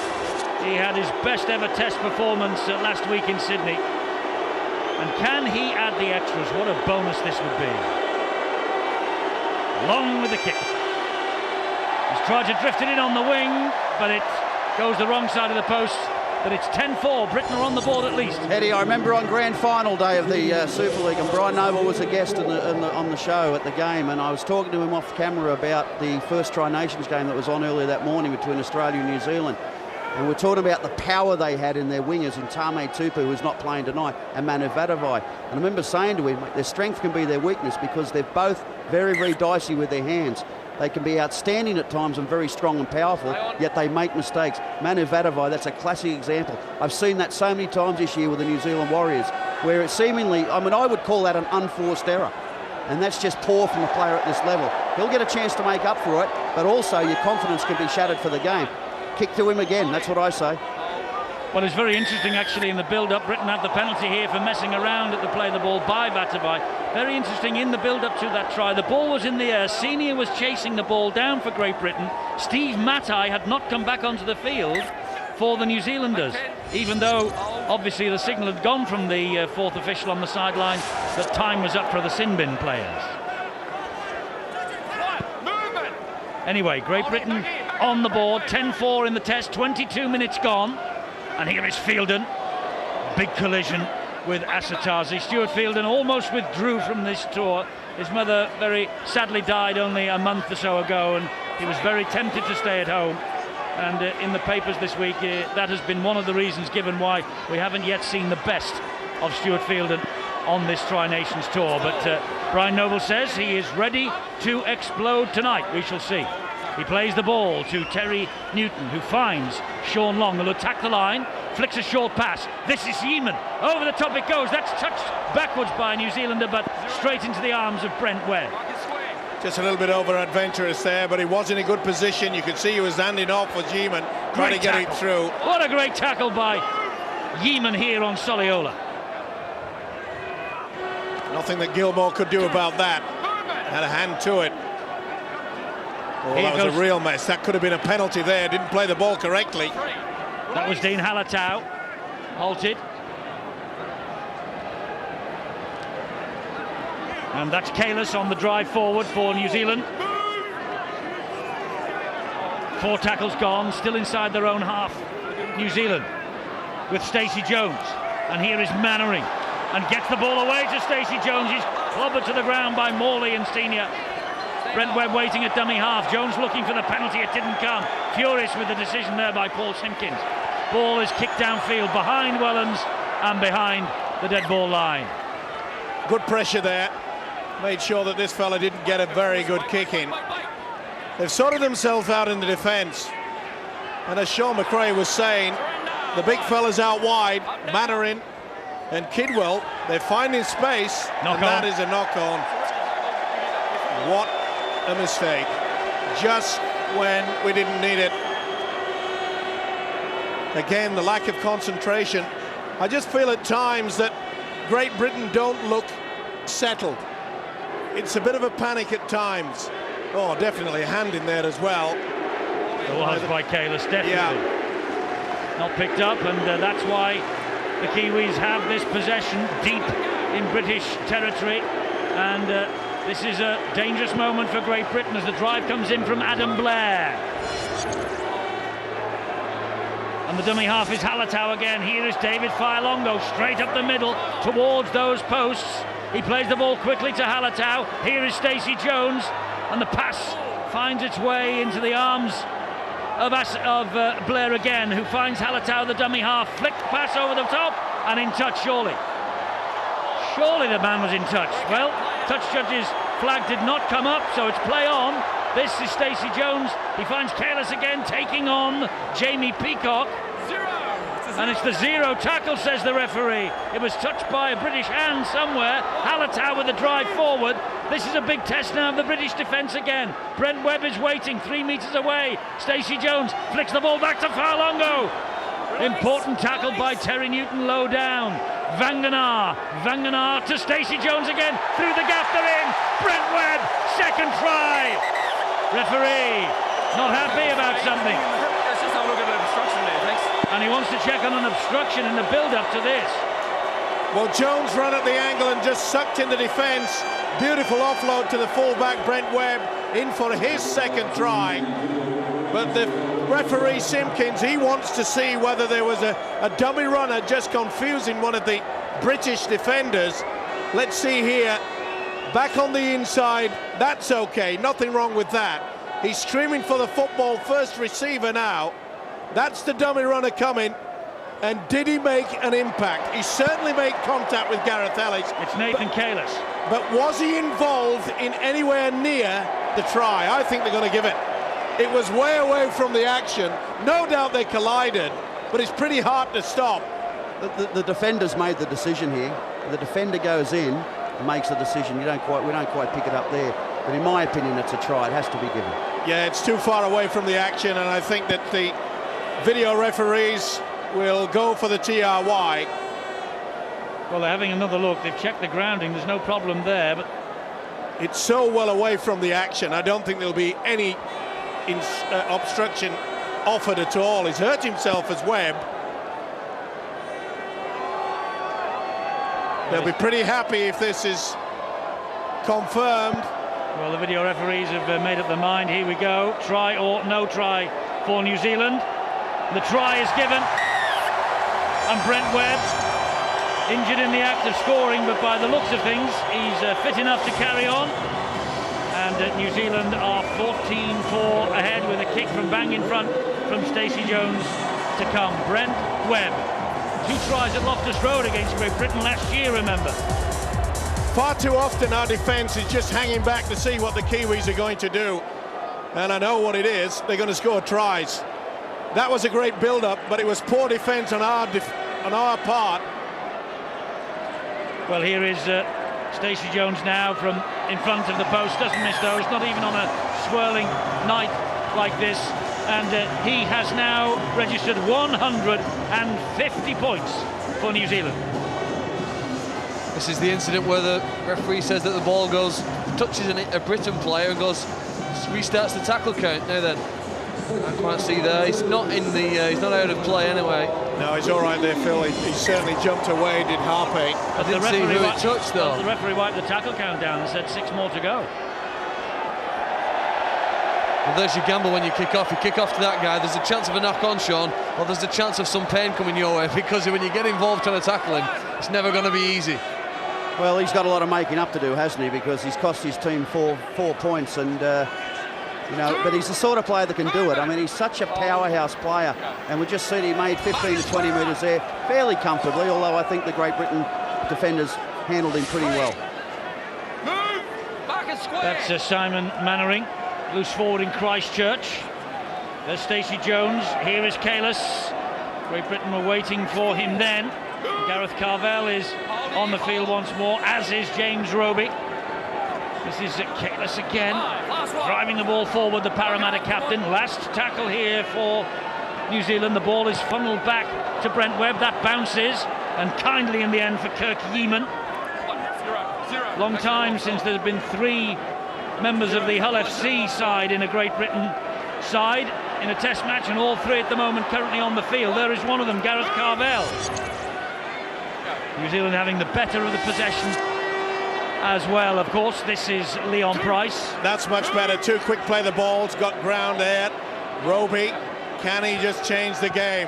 Speaker 1: He had his best ever test performance last week in Sydney. And can he add the extras? What a bonus this would be. Long with the kick. He's tried to drift it in on the wing, but it goes the wrong side of the post. But it's 10-4. Britain are on the board at least.
Speaker 4: Eddie, I remember on grand final day of the Super League, and Brian Noble was a guest on the show at the game, and I was talking to him off camera about the first Tri-Nations game that was on earlier that morning between Australia and New Zealand. And we're talking about the power they had in their wingers in Tame Tupu, who's not playing tonight, and Manu Vatuvei. And I remember saying to him, their strength can be their weakness because they're both very, very dicey with their hands. They can be outstanding at times and very strong and powerful, yet they make mistakes. Manu Vatuvei, that's a classic example. I've seen that so many times this year with the New Zealand Warriors, where it seemingly, I mean, I would call that an unforced error. And that's just poor from a player at this level. He'll get a chance to make up for it, but also your confidence can be shattered for the game. Kick to him again, that's what I say.
Speaker 1: Well, it's very interesting actually in the build-up. Britain had the penalty here for messing around at the play the ball by Vatuvei. Very interesting in the build-up to that try. The ball was in the air. Senior was chasing the ball down for Great Britain. Steve Matai had not come back onto the field for the New Zealanders, even though obviously the signal had gone from the fourth official on the sideline that time was up for the sin bin players. Anyway, Great Britain on the board, 10-4 in the test, 22 minutes gone. And here is Fielden. Big collision with Asatazi. Stuart Fielden almost withdrew from this tour. His mother very sadly died only a month or so ago, and he was very tempted to stay at home. And in the papers this week, that has been one of the reasons given why we haven't yet seen the best of Stuart Fielden on this Tri-Nations tour. But Brian Noble says he is ready to explode tonight. We shall see. He plays the ball to Terry Newton, who finds Sean Long. He'll attack the line, flicks a short pass. This is Yeaman. Over the top it goes. That's touched backwards by a New Zealander, but straight into the arms of Brent Webb.
Speaker 2: Just a little bit over-adventurous there, but he was in a good position. You could see he was handing off with Yeaman, trying to get it through.
Speaker 1: What a great tackle by Yeaman here on Soliola.
Speaker 2: Nothing that Gilmore could do about that. Had a hand to it. Oh, that was a real mess. That could have been a penalty there. Didn't play the ball correctly.
Speaker 1: That was Dean Halatau. Halted. And that's Kalis on the drive forward for New Zealand. 4 tackles gone, still inside their own half. New Zealand with Stacey Jones, and here is Mannering, and gets the ball away to Stacey Jones. He's clobbered to the ground by Morley and Senior. Brent Webb waiting at dummy half. Jones looking for the penalty, it didn't come. Furious with the decision there by Paul Simpkins. Ball is kicked downfield behind Wellens and behind the dead ball line.
Speaker 2: Good pressure there. Made sure that this fella didn't get a very good kick in. They've sorted themselves out in the defence. And as Sean McRae was saying, the big fellas out wide, Mannering and Kidwell, they're finding space, and that is a knock-on. What a mistake. Just when we didn't need it. Again, the lack of concentration. I just feel at times that Great Britain don't look settled. It's a bit of a panic at times. Oh, definitely a hand in there as well.
Speaker 1: It was by Kalis, definitely. Yeah. Not picked up, and that's why the Kiwis have this possession deep in British territory. And this is a dangerous moment for Great Britain as the drive comes in from Adam Blair. And the dummy half is Halatau again. Here is David Fa'alongo, straight up the middle towards those posts. He plays the ball quickly to Halatau. Here is Stacey Jones, and the pass finds its way into the arms of Blair again, who finds Halatau, the dummy half. Flicked pass over the top, and in touch, surely. Surely the man was in touch. Well, touch judge's flag did not come up, so it's play on. This is Stacey Jones. He finds Kalis again, taking on Jamie Peacock. And it's the zero tackle, says the referee. It was touched by a British hand somewhere. Halatau with the drive forward. This is a big test now of the British defence again. Brent Webb is waiting 3 metres away. Stacey Jones flicks the ball back to Fa'alongo. Important tackle by Terry Newton low down. Vanganar to Stacey Jones again. Through the gap, they're in. Brent Webb, second try. Referee not happy about something.
Speaker 5: Let's just have a look at the obstruction there, thanks.
Speaker 1: And he wants to check on an obstruction in the build-up to this.
Speaker 2: Well, Jones ran at the angle and just sucked in the defence. Beautiful offload to the fullback, Brent Webb, in for his second try. But the referee, Simpkins, he wants to see whether there was a dummy runner just confusing one of the British defenders. Let's see here. Back on the inside, that's okay, nothing wrong with that. He's streaming for the football, first receiver now. That's the dummy runner coming. And did he make an impact? He certainly made contact with Gareth Ellis.
Speaker 1: It's Nathan Kalis.
Speaker 2: But was he involved in anywhere near the try? I think they're going to give it. It was way away from the action. No doubt they collided, but it's pretty hard to stop.
Speaker 4: The defender's made the decision here. The defender goes in and makes the decision. We don't quite pick it up there. But in my opinion, it's a try. It has to be given.
Speaker 2: Yeah, it's too far away from the action, and I think that the video referees will go for the TRY.
Speaker 1: Well, they're having another look. They've checked the grounding. There's no problem there, but
Speaker 2: it's so well away from the action. I don't think there'll be any obstruction offered at all. He's hurt himself as Webb. They'll be pretty happy if this is confirmed.
Speaker 1: Well, the video referees have made up their mind. Here we go. Try or no try for New Zealand. The try is given. And Brent Webb, injured in the act of scoring, but by the looks of things, he's fit enough to carry on. And New Zealand are 14-4 ahead with a kick from bang in front from Stacey Jones to come. Brent Webb, 2 tries at Loftus Road against Great Britain last year, remember.
Speaker 2: Far too often our defence is just hanging back to see what the Kiwis are going to do. And I know what it is. They're going to score tries. That was a great build-up, but it was poor defence on our part.
Speaker 1: Well, here is Stacey Jones now from in front of the post. Doesn't miss those, not even on a swirling night like this. And he has now registered 150 points for New Zealand.
Speaker 3: This is the incident where the referee says that the ball goes, touches a Britain player and goes, restarts the tackle count. Now then, I can't see there. He's not in the. He's not out of play anyway.
Speaker 2: No, he's all right there, Phil. He certainly jumped away, did Harpe.
Speaker 3: I didn't see who it touched, though.
Speaker 1: The referee wiped the tackle count down and said 6 more to go.
Speaker 3: Well, there's your gamble when you kick off. You kick off to that guy, there's a chance of a knock on, Sean, or there's a chance of some pain coming your way, because when you get involved trying to tackle him, it's never going to be easy.
Speaker 4: Well, he's got a lot of making up to do, hasn't he? Because he's cost his team four points, and but he's the sort of player that can do it. I mean, he's such a powerhouse player, and we just seen he made 15 to 20 metres there fairly comfortably, although I think the Great Britain defenders handled him pretty well.
Speaker 1: That's Simon Mannering, loose forward in Christchurch. There's Stacey Jones, here is Kalis. Great Britain were waiting for him then. Gareth Carvell is on the field once more, as is James Roby. This is Kalis again, driving the ball forward, the Parramatta captain. Last tackle here for New Zealand. The ball is funneled back to Brent Webb. That bounces, and kindly in the end for Kirk Yeeman. Long time since there have been 3 members of the Hull FC side in a Great Britain side in a test match, and all 3 at the moment currently on the field. There is one of them, Gareth Carvell. New Zealand having the better of the possession as well, of course. This is Leon Price.
Speaker 2: That's much better. Too quick play the balls, got ground there. Roby, can he just change the game?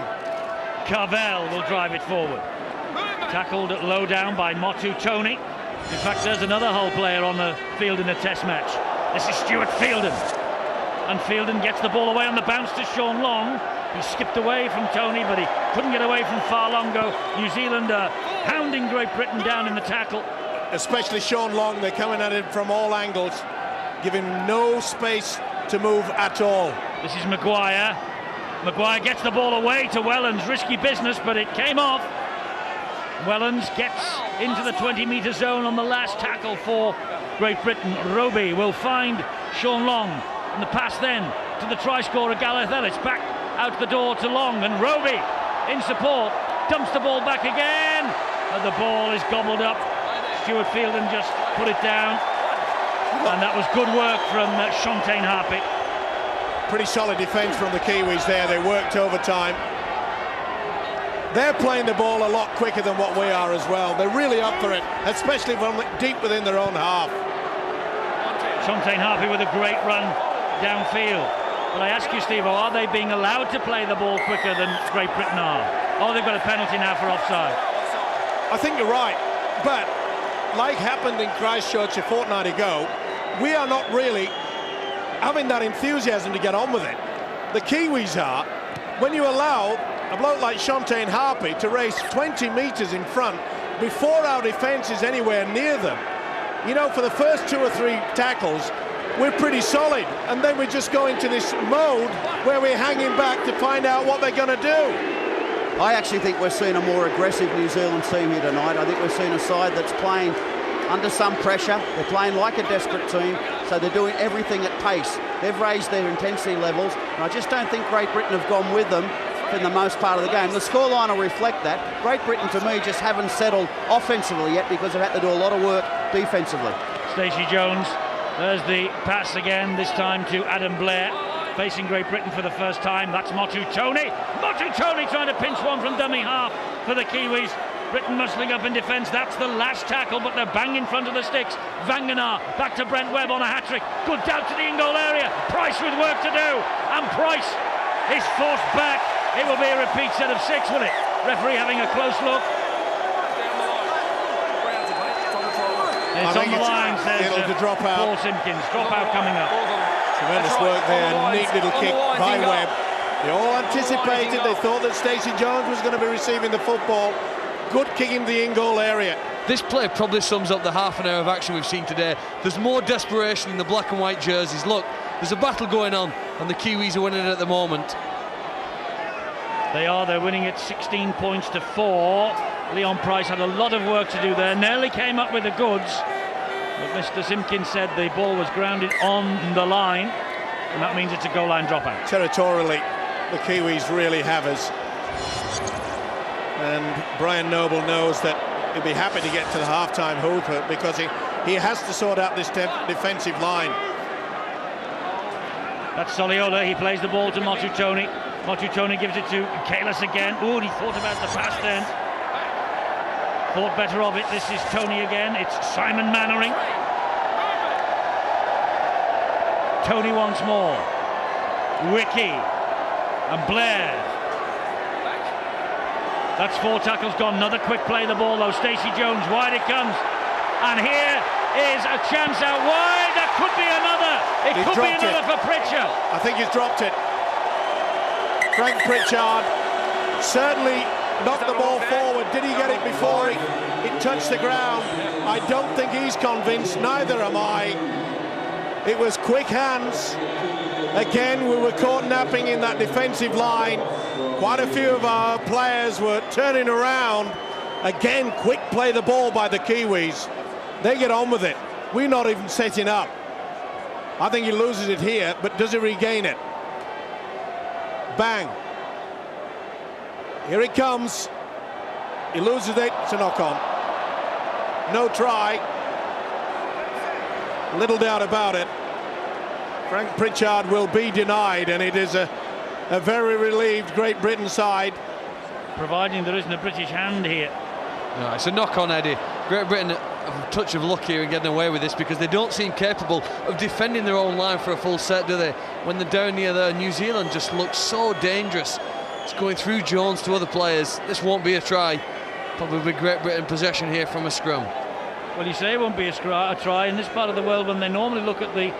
Speaker 1: Carvell will drive it forward. Tackled low down by Motu Tony. In fact, there's another Hull player on the field in a test match. This is Stuart Fielden. And Fielden gets the ball away on the bounce to Sean Long. He skipped away from Tony, but he couldn't get away from Farlongo. New Zealand hounding Great Britain down in the tackle.
Speaker 2: Especially Sean Long, they're coming at him from all angles, giving no space to move at all.
Speaker 1: This is Maguire. Maguire gets the ball away to Wellens. Risky business, but it came off. Wellens gets into the 20-metre zone on the last tackle for Great Britain. Roby will find Sean Long, and the pass then to the try scorer Gareth Ellis. Back out the door to Long, and Roby in support dumps the ball back again, and the ball is gobbled up. Stuart Fielden just put it down, and that was good work from Shontaine Harpy.
Speaker 2: Pretty solid defence from the Kiwis there. They worked overtime. They're playing the ball a lot quicker than what we are as well. They're really up for it, especially from deep within their own half.
Speaker 1: Shontaine Harpy with a great run downfield. But I ask you, Steve, are they being allowed to play the ball quicker than Great Britain are? Oh, they've got a penalty now for offside.
Speaker 2: I think you're right, but like happened in Christchurch a fortnight ago, we are not really having that enthusiasm to get on with it. The Kiwis are. When you allow a bloke like Shontaine Harpy to race 20 metres in front before our defence is anywhere near them, you know, for the first 2 or 3 tackles, we're pretty solid, and then we just go into this mode where we're hanging back to find out what they're going to do.
Speaker 4: I actually think we're seeing a more aggressive New Zealand team here tonight. I think we're seeing a side that's playing under some pressure. They're playing like a desperate team, so they're doing everything at pace. They've raised their intensity levels, and I just don't think Great Britain have gone with them in the most part of the game. The scoreline will reflect that. Great Britain, to me, just haven't settled offensively yet because they've had to do a lot of work defensively.
Speaker 1: Stacey Jones, there's the pass again, this time to Adam Blair, facing Great Britain for the first time. That's Motu Tony. Motu Tony trying to pinch one from dummy half for the Kiwis. Britain muscling up in defence. That's the last tackle, but they're bang in front of the sticks. Vanganar back to Brent Webb on a hat-trick. Good down to the in-goal area. Price with work to do, and Price is forced back. It will be a repeat set of 6, will it? Referee having a close look. It's on the line, says
Speaker 2: drop out.
Speaker 1: Paul Simpkins. Drop out coming up.
Speaker 2: Tremendous work there. Neat little kick by Webb. They all anticipated. They thought that Stacey Jones was going to be receiving the football. Good kick in the in-goal area.
Speaker 3: This play probably sums up the half an hour of action we've seen today. There's more desperation in the black and white jerseys. Look, there's a battle going on, and the Kiwis are winning it at the moment.
Speaker 1: They're winning it 16 points to 4. Leon Price had a lot of work to do there. Nearly came up with the goods, but Mr. Simpkins said the ball was grounded on the line, and that means it's a goal line dropout.
Speaker 2: Territorially, the Kiwis really have us. And Brian Noble knows that he'll be happy to get to the half-time hooper because he has to sort out this defensive line.
Speaker 1: That's Soliola. He plays the ball to Motu Tony. Motu Tony gives it to Kalis again. Oh, he thought about the pass then. Thought better of it. This is Tony again. It's Simon Mannering. Tony once more. Wiki and Blair. That's 4 tackles gone. Another quick play the ball though. Stacey Jones, wide it comes. And here is a chance out wide. That could be another. It could be another for Pritchard.
Speaker 2: I think he's dropped it. Frank Pritchard certainly knocked the ball forward. Did he get it before it touched the ground? I don't think he's convinced, neither am I. It was quick hands. Again, we were caught napping in that defensive line. Quite a few of our players were turning around. Again, quick play the ball by the Kiwis. They get on with it. We're not even setting up. I think he loses it here, but does he regain it? Bang. Here it comes. He loses it. It's a knock-on. No try. Little doubt about it. Frank Pritchard will be denied, and it is a very relieved Great Britain side.
Speaker 1: Providing there isn't a British hand here.
Speaker 3: No, it's a knock-on, Eddie. Great Britain have a touch of luck here in getting away with this because they don't seem capable of defending their own line for a full set, do they? When they're down near there, New Zealand just looks so dangerous. It's going through Jones to other players. This won't be a try. Probably Great Britain possession here from a scrum.
Speaker 1: Well, you say it won't be a try in this part of the world when they normally look at the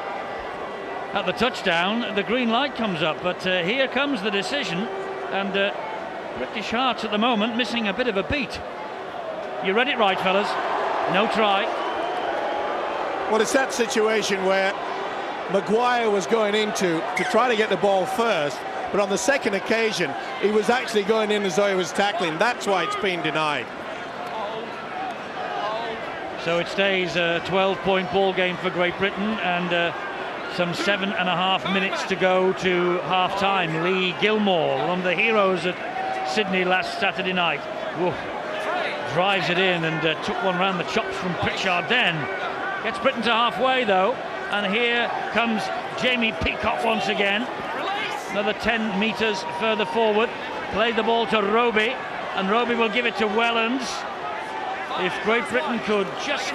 Speaker 1: touchdown. The green light comes up, but here comes the decision, and British Hearts at the moment missing a bit of a beat. You read it right, fellas. No try.
Speaker 2: Well, it's that situation where Maguire was going into to try to get the ball first, but on the second occasion he was actually going in as though he was tackling. That's why it's been denied.
Speaker 1: So it stays a 12-point ball game for Great Britain, and some 7.5 minutes to go to half-time. Lee Gilmore, one of the heroes at Sydney last Saturday night. Whoa. Drives it in and took one round the chops from Pritchard then. Gets Britain to halfway though, and here comes Jamie Peacock once again. Another 10 metres further forward. Played the ball to Roby, and Roby will give it to Wellens. If Great Britain could just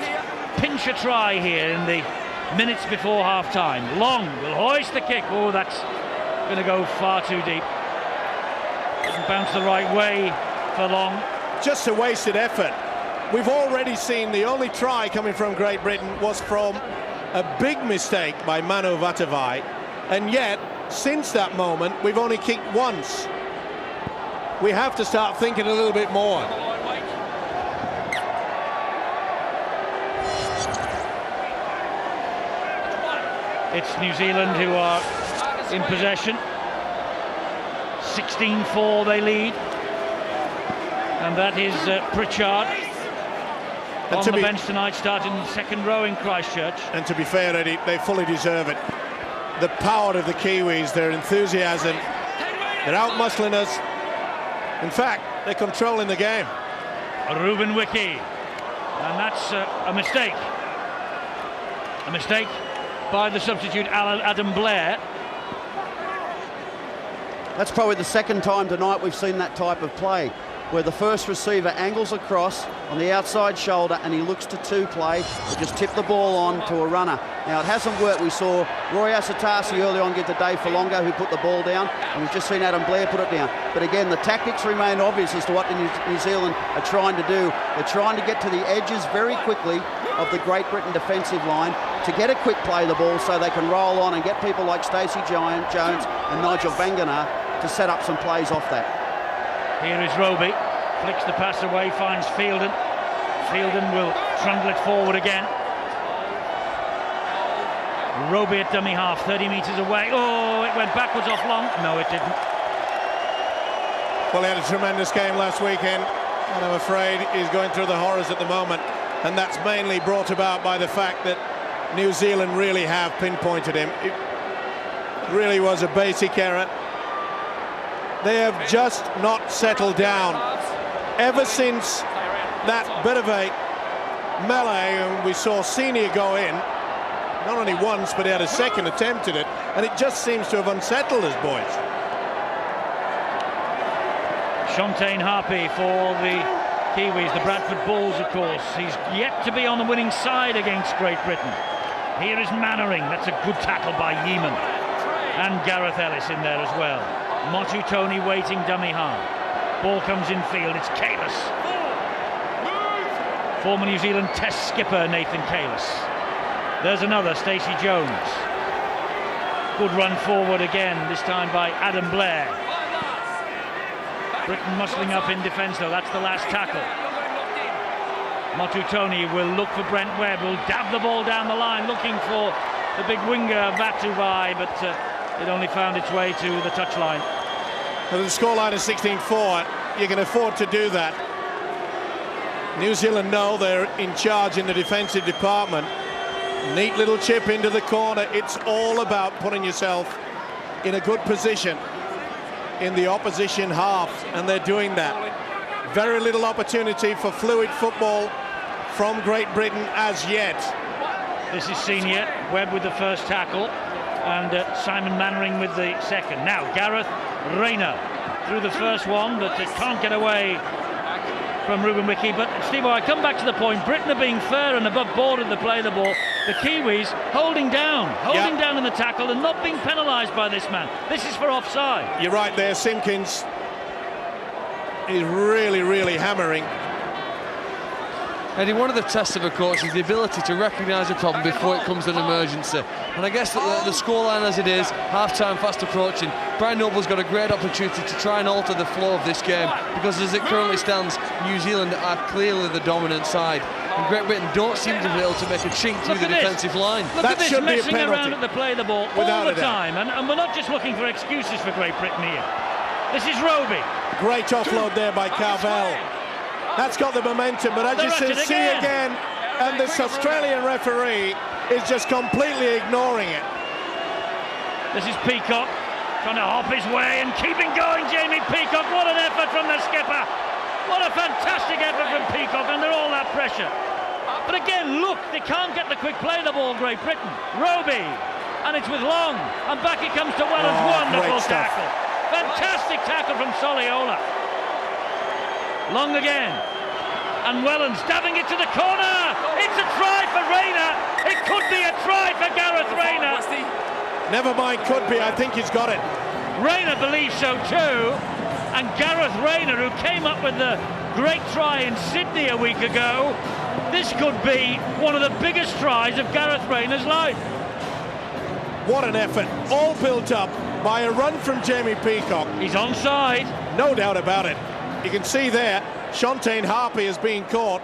Speaker 1: pinch a try here in the minutes before half-time. Long will hoist the kick. Oh, that's going to go far too deep. Doesn't bounce the right way for Long.
Speaker 2: Just a wasted effort. We've already seen the only try coming from Great Britain was from a big mistake by Manu Vatuvei, and yet since that moment we've only kicked once. We have to start thinking a little bit more.
Speaker 1: It's New Zealand who are in possession. 16-4 they lead. And that is Pritchard on the bench tonight, starting second row in Christchurch.
Speaker 2: And to be fair, Eddie, they fully deserve it. The power of the Kiwis, their enthusiasm, they're out-muscling us. In fact, they're controlling the game.
Speaker 1: Ruben Wiki, and that's a mistake. A mistake by the substitute Adam Blair.
Speaker 4: That's probably the second time tonight we've seen that type of play, where the first receiver angles across on the outside shoulder and he looks to two-play or just tip the ball on to a runner. Now, it hasn't worked. We saw Roy Asotasi early on give to Dave Falongo, who put the ball down, and we've just seen Adam Blair put it down. But again, the tactics remain obvious as to what the New Zealand are trying to do. They're trying to get to the edges very quickly of the Great Britain defensive line to get a quick play of the ball so they can roll on and get people like Stacey Jones and Nigel Vangana to set up some plays off that.
Speaker 1: Here is Roby, flicks the pass away, finds Fielden. Fielden will trundle it forward again. Roby at dummy half, 30 metres away. Oh, it went backwards off Long. No, it didn't.
Speaker 2: Well, he had a tremendous game last weekend, and I'm afraid he's going through the horrors at the moment. And that's mainly brought about by the fact that New Zealand really have pinpointed him. It really was a basic error. They have just not settled down. Ever since that bit of a melee, and we saw Senior go in, not only once, but he had a second attempt at it, and it just seems to have unsettled us, boys.
Speaker 1: Shontaine Harpy for the Kiwis, the Bradford Bulls, of course. He's yet to be on the winning side against Great Britain. Here is Mannering. That's a good tackle by Yeaman. And Gareth Ellis in there as well. Motu Tony waiting dummy half. Ball comes in field, it's Kalis. Former New Zealand Test skipper Nathan Kalis. There's another, Stacey Jones. Good run forward again, this time by Adam Blair. Britain muscling up in defence though, that's the last tackle. Motu Tony will look for Brent Webb, will dab the ball down the line, looking for the big winger Vatuvai, but it only found its way to the touchline.
Speaker 2: Well, the scoreline is 16-4. You can afford to do that. New Zealand know they're in charge in the defensive department. Neat little chip into the corner. It's all about putting yourself in a good position in the opposition half, and they're doing that. Very little opportunity for fluid football from Great Britain as yet.
Speaker 1: This is senior, Webb with the first tackle, and Simon Mannering with the second. Now Gareth Rayner through the first one, but it can't get away from Ruben Wiki. But Steve, I come back to the point, Britain are being fair and above board in the play of the ball. The Kiwis holding down in the tackle and not being penalised by this man. This is for offside.
Speaker 2: You're right there, Simpkins is really hammering.
Speaker 3: Eddie, one of the tests of a coach is the ability to recognise a problem before it comes to an emergency. And I guess the scoreline as it is, half-time fast approaching, Brian Noble's got a great opportunity to try and alter the flow of this game, because as it currently stands, New Zealand are clearly the dominant side. And Great Britain don't seem to be able to make a chink through the defensive line.
Speaker 1: Look at this, messing around at the play of the ball all the time. And we're not just looking for excuses for Great Britain here. This is Roby.
Speaker 2: Great offload there by Carvel. That's got the momentum, but as you see again, and this Australian referee is just completely ignoring it.
Speaker 1: This is Peacock trying to hop his way and keeping going. Jamie Peacock, what an effort from the skipper. What a fantastic effort from Peacock under all that pressure. But again, look, they can't get the quick play of the ball, Great Britain. Roby, and it's with Long, and back it comes to Wellens. Wonderful tackle. Fantastic tackle from Soliola. Long again, and Wellens dabbing it to the corner. It's a try for Rayner. It could be a try for Gareth Rayner.
Speaker 2: Never mind, could be. I think he's got it.
Speaker 1: Rayner believes so too, and Gareth Rayner, who came up with the great try in Sydney a week ago, this could be one of the biggest tries of Gareth Rayner's life.
Speaker 2: What an effort, all built up by a run from Jamie Peacock.
Speaker 1: He's onside.
Speaker 2: No doubt about it. You can see there, Shontaine Harpy is being caught,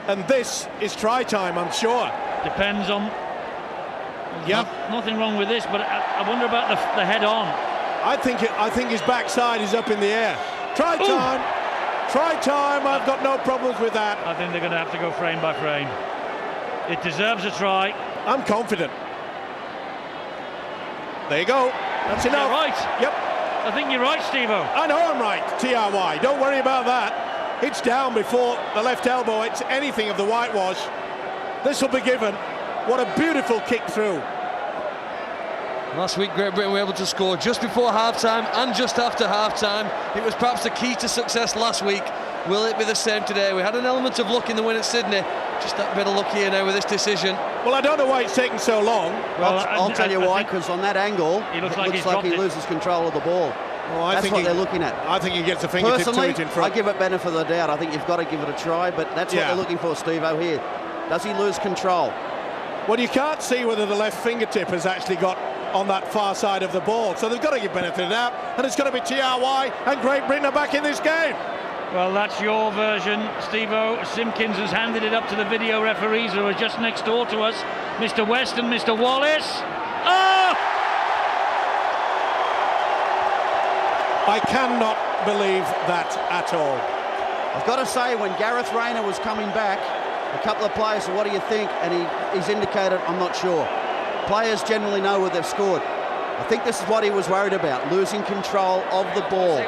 Speaker 2: and this is try time, I'm sure.
Speaker 1: Depends on... Nothing wrong with this, but I wonder about the head on.
Speaker 2: I think his backside is up in the air. Try time. Ooh. Try time. I've got no problems with that.
Speaker 1: I think they're going to have to go frame by frame. It deserves a try.
Speaker 2: I'm confident. There you go. That's enough.
Speaker 1: You're right.
Speaker 2: Yep.
Speaker 1: I think you're right, Steve-O.
Speaker 2: I know I'm right, TRY. Don't worry about that. It's down before the left elbow. It's anything of the whitewash. This will be given. What a beautiful kick through.
Speaker 3: Last week, Great Britain were able to score just before half-time and just after half-time. It was perhaps the key to success last week. Will it be the same today? We had an element of luck in the win at Sydney. Just that bit of luck here now with this decision.
Speaker 2: Well, I don't know why it's taken so long.
Speaker 4: Well, I'll tell you why, because on that angle,
Speaker 1: it looks
Speaker 4: like he loses control of the ball.
Speaker 2: Well,
Speaker 4: that's what they're looking at.
Speaker 2: I think he gets a fingertip to it in front.
Speaker 4: I give it benefit of the doubt. I think you've got to give it a try, but that's what they're looking for, Steve-O, here. Does he lose control?
Speaker 2: Well, you can't see whether the left fingertip has actually got on that far side of the ball, so they've got to give benefit of the doubt, and it's going to be TRY, and Great Britain are back in this game.
Speaker 1: Well, that's your version, Steve-O. Simpkins has handed it up to the video referees who are just next door to us, Mr. West and Mr. Wallace. Oh!
Speaker 2: I cannot believe that at all.
Speaker 4: I've got to say, when Gareth Rayner was coming back, a couple of players said, what do you think? And he's indicated, I'm not sure. Players generally know where they've scored. I think this is what he was worried about, losing control of the ball.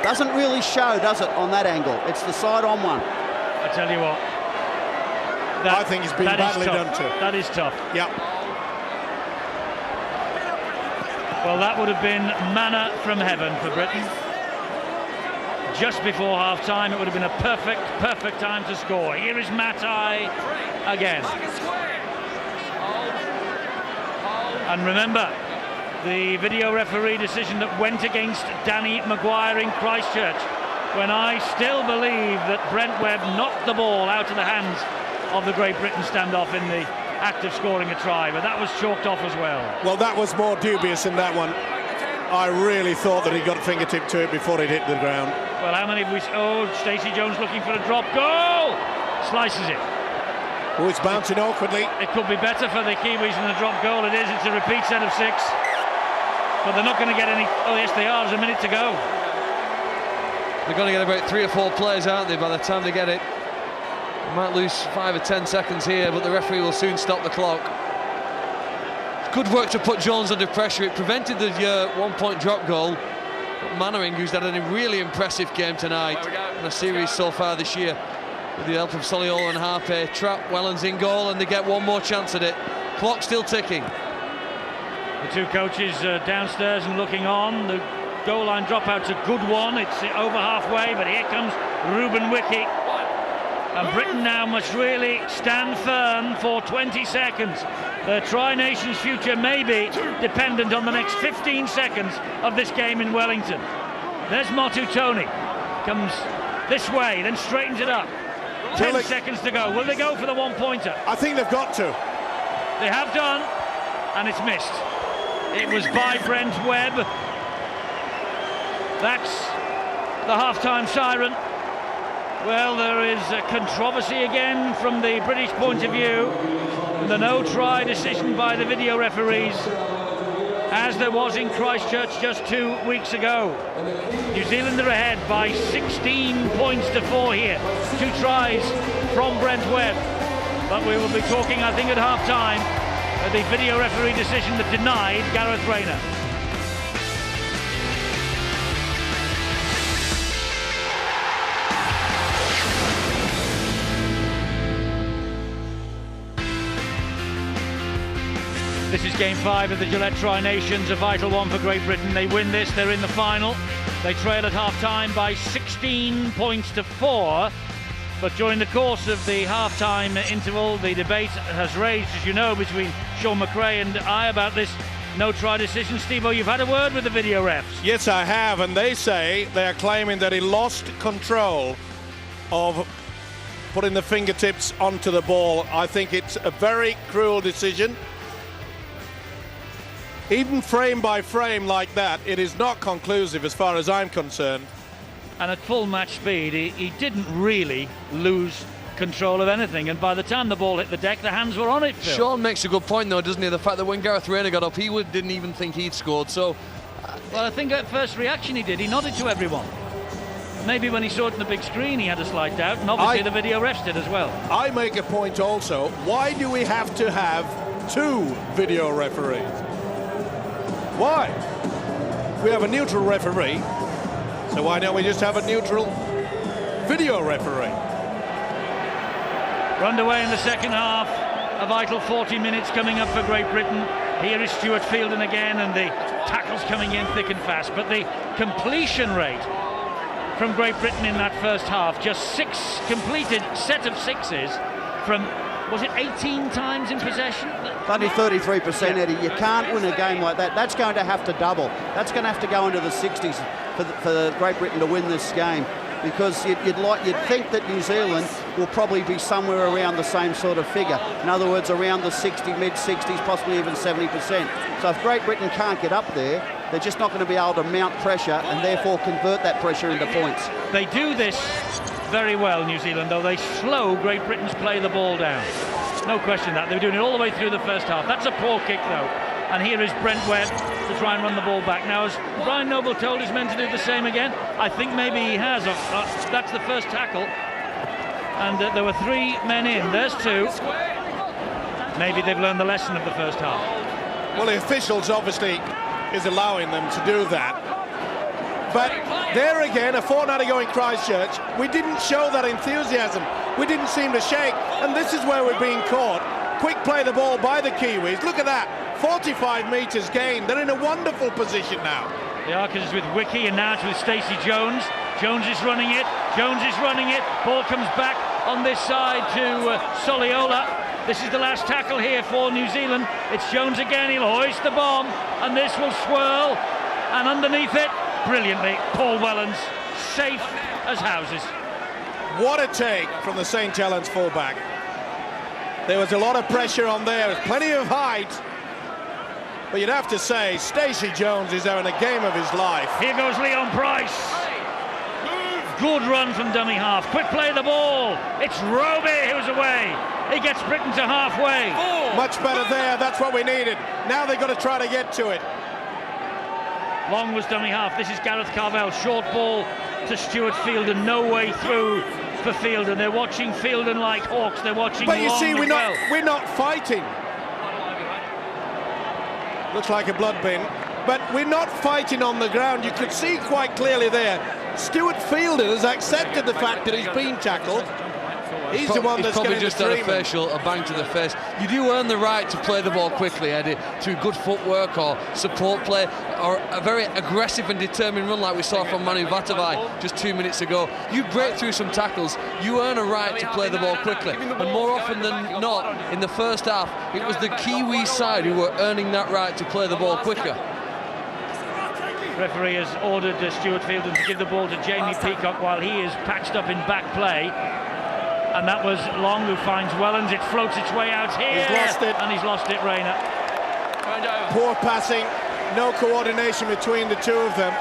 Speaker 4: Doesn't really show, does it, on that angle? It's the side-on one.
Speaker 1: I tell you what.
Speaker 2: I think he's been badly done to.
Speaker 1: That is tough.
Speaker 2: Yep.
Speaker 1: Well, that would have been manna from heaven for Britain. Just before half-time, it would have been a perfect time to score. Here is Matai again. And remember, the video referee decision that went against Danny Maguire in Christchurch, when I still believe that Brent Webb knocked the ball out of the hands of the Great Britain standoff in the act of scoring a try, but that was chalked off as well.
Speaker 2: Well, that was more dubious than that one. I really thought that he got a fingertip to it before it hit the ground.
Speaker 1: Well, how many have we... Oh, Stacey Jones looking for a drop goal! Slices it.
Speaker 2: Oh, it's bouncing awkwardly.
Speaker 1: It could be better for the Kiwis than a drop goal. It is. It's a repeat set of 6. But they're not going to get any... Oh, yes, they are. There's a minute to go.
Speaker 3: They're going to get about 3 or 4 plays, aren't they, by the time they get it? They might lose 5 or 10 seconds here, but the referee will soon stop the clock. Good work to put Jones under pressure. It prevented the 1-point drop goal. But Mannering, who's had a really impressive game tonight in a series so far this year, with the help of Soliola and Harpe, trap Wellens in goal, and they get one more chance at it. Clock still ticking.
Speaker 1: The two coaches downstairs and looking on. The goal line dropout's a good one. It's over halfway, but here comes Ruben Wiki. And Britain now must really stand firm for 20 seconds. The Tri-Nations future may be dependent on the next 15 seconds of this game in Wellington. There's Motu Tony. Comes this way, then straightens it up. 10 seconds to go. Will they go for the 1-pointer?
Speaker 2: I think they've got to.
Speaker 1: They have done, and it's missed. It was by Brent Webb. That's the half-time siren. Well, there is a controversy again from the British point of view. The no-try decision by the video referees, as there was in Christchurch just 2 weeks ago. New Zealand are ahead by 16 points to 4 here. 2 tries from Brent Webb. But we will be talking, I think, at half-time, the video referee decision that denied Gareth Rayner. This is game 5 of the Gillette Tri-Nations, a vital one for Great Britain. They win this, they're in the final. They trail at half-time by 16 points to 4. But during the course of the half-time interval, the debate has raged, as you know, between Sean McRae and I about this no-try decision. Steve-O, you've had a word with the video refs.
Speaker 2: Yes, I have, and they say they are claiming that he lost control of putting the fingertips onto the ball. I think it's a very cruel decision. Even frame by frame like that, it is not conclusive as far as I'm concerned.
Speaker 1: And at full match speed, he didn't really lose control of anything. And by the time the ball hit the deck, the hands were on it, Phil.
Speaker 3: Sean makes a good point, though, doesn't he? The fact that when Gareth Rayner got up, he didn't even think he'd scored. So,
Speaker 1: well, I think at first reaction he did. He nodded to everyone. Maybe when he saw it on the big screen, he had a slight doubt. And obviously the video refs did as well.
Speaker 2: I make a point also. Why do we have to have 2 video referees? Why? We have a neutral referee, so why don't we just have a neutral video referee?
Speaker 1: We're underway in the second half. A vital 40 minutes coming up for Great Britain. Here is Stuart Fielden again, and the tackles coming in thick and fast. But the completion rate from Great Britain in that first half, just 6 completed set of 6s from, was it 18 times in possession?
Speaker 4: Only 33%, Eddie. You can't win a game like that. That's going to have to double. That's going to have to go into the 60s for Great Britain to win this game, because you'd think that New Zealand will probably be somewhere around the same sort of figure. In other words, around the 60, mid-60s, possibly even 70%. So if Great Britain can't get up there, they're just not going to be able to mount pressure and therefore convert that pressure into points.
Speaker 1: They do this very well, New Zealand, though. They slow Great Britain's play the ball down. No question that. They were doing it all the way through the first half. That's a poor kick, though. And here is Brent Webb to try and run the ball back. Now, has Brian Noble told his men to do the same again? I think maybe he has. That's the first tackle. And there were 3 men in. There's 2. Maybe they've learned the lesson of the first half.
Speaker 2: Well, the officials obviously is allowing them to do that. But there again, a fortnight ago in Christchurch, we didn't show that enthusiasm. We didn't seem to shake, and this is where we're being caught. Quick play the ball by the Kiwis. Look at that, 45 metres gained. They're in a wonderful position now.
Speaker 1: The Arcus is with Wiki, and now it's with Stacey Jones. Jones is running it. Jones is running it. Ball comes back on this side to Soliola. This is the last tackle here for New Zealand. It's Jones again, he'll hoist the bomb, and this will swirl, and underneath it, brilliantly, Paul Wellens, safe as houses.
Speaker 2: What a take from the St. Helens fullback. There was a lot of pressure on there, there's plenty of height, but you'd have to say Stacey Jones is having a game of his life.
Speaker 1: Here goes Leon Price. Good run from dummy half. Quick play the ball. It's Roby who's away. He gets Britain to halfway.
Speaker 2: Much better there, that's what we needed. Now they've got to try to get to it.
Speaker 1: Long was dummy half. This is Gareth Carvell. Short ball to Stuart Fielden. No way through for Fielden. They're watching Fielden like hawks. They're watching
Speaker 2: But you
Speaker 1: Long
Speaker 2: see,
Speaker 1: as well.
Speaker 2: we're not fighting. Looks like a blood bin, but we're not fighting on the ground. You could see quite clearly there. Stuart Fielden has accepted the fact that he's been tackled. He's the one that's
Speaker 3: probably
Speaker 2: getting
Speaker 3: just
Speaker 2: the
Speaker 3: had a
Speaker 2: treatment.
Speaker 3: facial, a bang to the face. You do earn the right to play the ball quickly, Eddie, through good footwork or support play, or a very aggressive and determined run like we saw from Manu Vatuvei just 2 minutes ago. You break through some tackles, you earn a right to play the ball quickly. And more often than not, in the first half, it was the Kiwi side who were earning that right to play the ball quicker.
Speaker 1: Referee has ordered Stuart Fielden to give the ball to Jamie Peacock while he is patched up in back play. And that was Long who finds Wellens. It floats its way out here.
Speaker 2: He's lost it.
Speaker 1: And he's lost it, Rayner.
Speaker 2: Poor passing, no coordination between the two of them.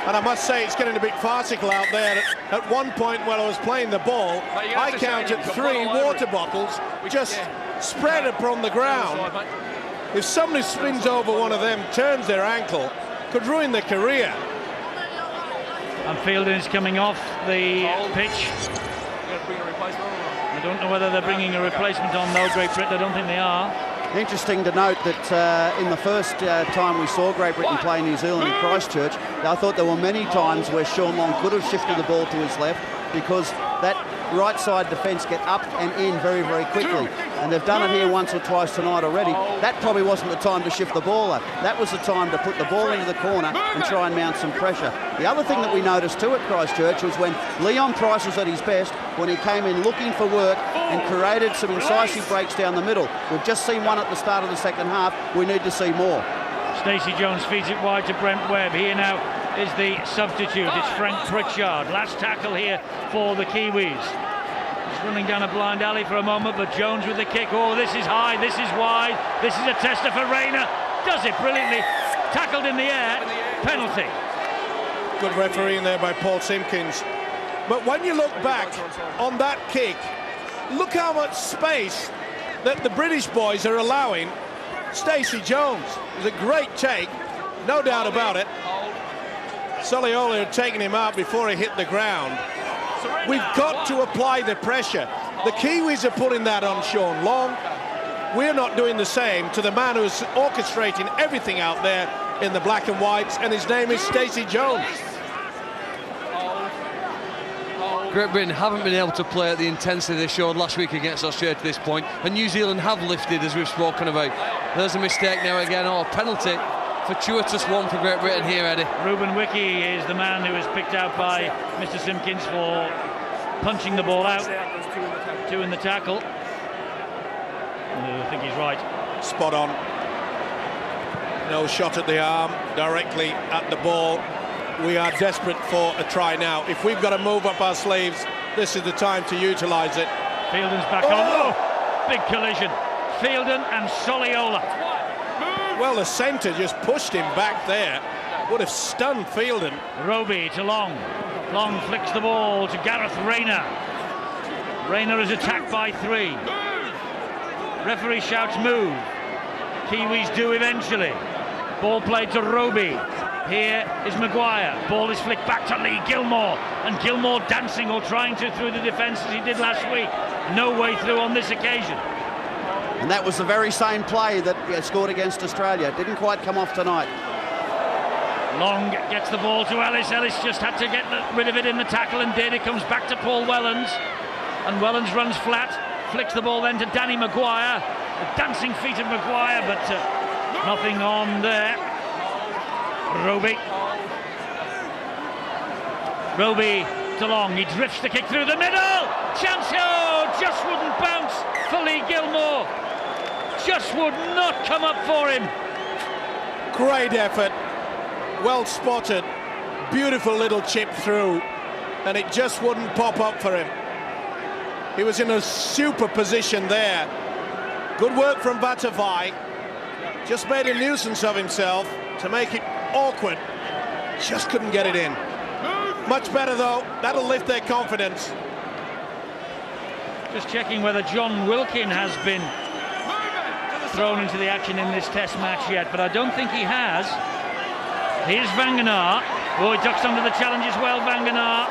Speaker 2: And I must say, it's getting a bit farcical out there. At one point while I was playing the ball, I counted 3 water bottles just spread upon the ground. If somebody spins over one of them, turns their ankle, could ruin their career.
Speaker 1: And Fielden is coming off the pitch. I don't know whether they're bringing a replacement on, though, Great Britain. I don't think they are.
Speaker 4: Interesting to note that in the first time we saw Great Britain play New Zealand in Christchurch, I thought there were many times where Sean Long could have shifted the ball to his left, because that right side defence get up and in very, very quickly. And they've done it here once or twice tonight already. That probably wasn't the time to shift the ball up. That was the time to put the ball into the corner and try and mount some pressure. The other thing that we noticed too at Christchurch was when Leon Price was at his best, when he came in looking for work and created some incisive breaks down the middle. We've just seen one at the start of the second half. We need to see more.
Speaker 1: Stacey Jones feeds it wide to Brent Webb. Here now is the substitute. It's Frank Pritchard. Last tackle here for the Kiwis. He's running down a blind alley for a moment, but Jones with the kick. Oh, this is high, this is wide. This is a tester for Rayner. Does it brilliantly. Tackled in the air. Penalty.
Speaker 2: Good refereeing there by Paul Simpkins. But when you look back on that kick, look how much space that the British boys are allowing Stacey Jones. It was a great take, no doubt about it. Soliola had taken him out before he hit the ground. We've got to apply the pressure. The Kiwis are putting that on Sean Long. We're not doing the same to the man who's orchestrating everything out there in the black and whites, and his name is Stacey Jones.
Speaker 3: Great Britain haven't been able to play at the intensity they showed last week against Australia to this point, and New Zealand have lifted, as we've spoken about. There's a mistake now again, or a penalty. Fortuitous one for Great Britain here, Eddie.
Speaker 1: Ruben Wiki is the man who is picked out by Mr. Simpkins for punching the ball out. 2 in the tackle. I think he's right.
Speaker 2: Spot on. No shot at the arm, directly at the ball. We are desperate for a try now. If we've got to move up our sleeves, this is the time to utilise it.
Speaker 1: Fielden's back on. Oh, big collision. Fielden and Soliola.
Speaker 2: Well, the centre just pushed him back there. Would have stunned Fielden.
Speaker 1: Roby to Long. Long flicks the ball to Gareth Rayner. Rayner is attacked by 3. Referee shouts move. Kiwis do eventually. Ball played to Roby. Here is Maguire. Ball is flicked back to Lee Gilmore. And Gilmore dancing or trying to through the defence as he did last week. No way through on this occasion.
Speaker 4: And that was the very same play that scored against Australia. Didn't quite come off tonight.
Speaker 1: Long gets the ball to Ellis. Ellis just had to get rid of it in the tackle and did. It comes back to Paul Wellens. And Wellens runs flat. Flicks the ball then to Danny Maguire. The dancing feet of Maguire, but nothing on there. Roby whipped along. He drifts the kick through the middle. Chance, oh, just wouldn't bounce for Lee Gilmore. Just would not come up for him.
Speaker 2: Great effort, well spotted, beautiful little chip through, and it just wouldn't pop up for him. He was in a super position there. Good work from Vatuvei. Just made a nuisance of himself to make it awkward. Just couldn't get it in. Much better though, that'll lift their confidence.
Speaker 1: Just checking whether John Wilkin has been thrown into the action in this test match yet, but I don't think he has. Here's Vanganar. Oh, he ducks under the challenge as well, Vanganar.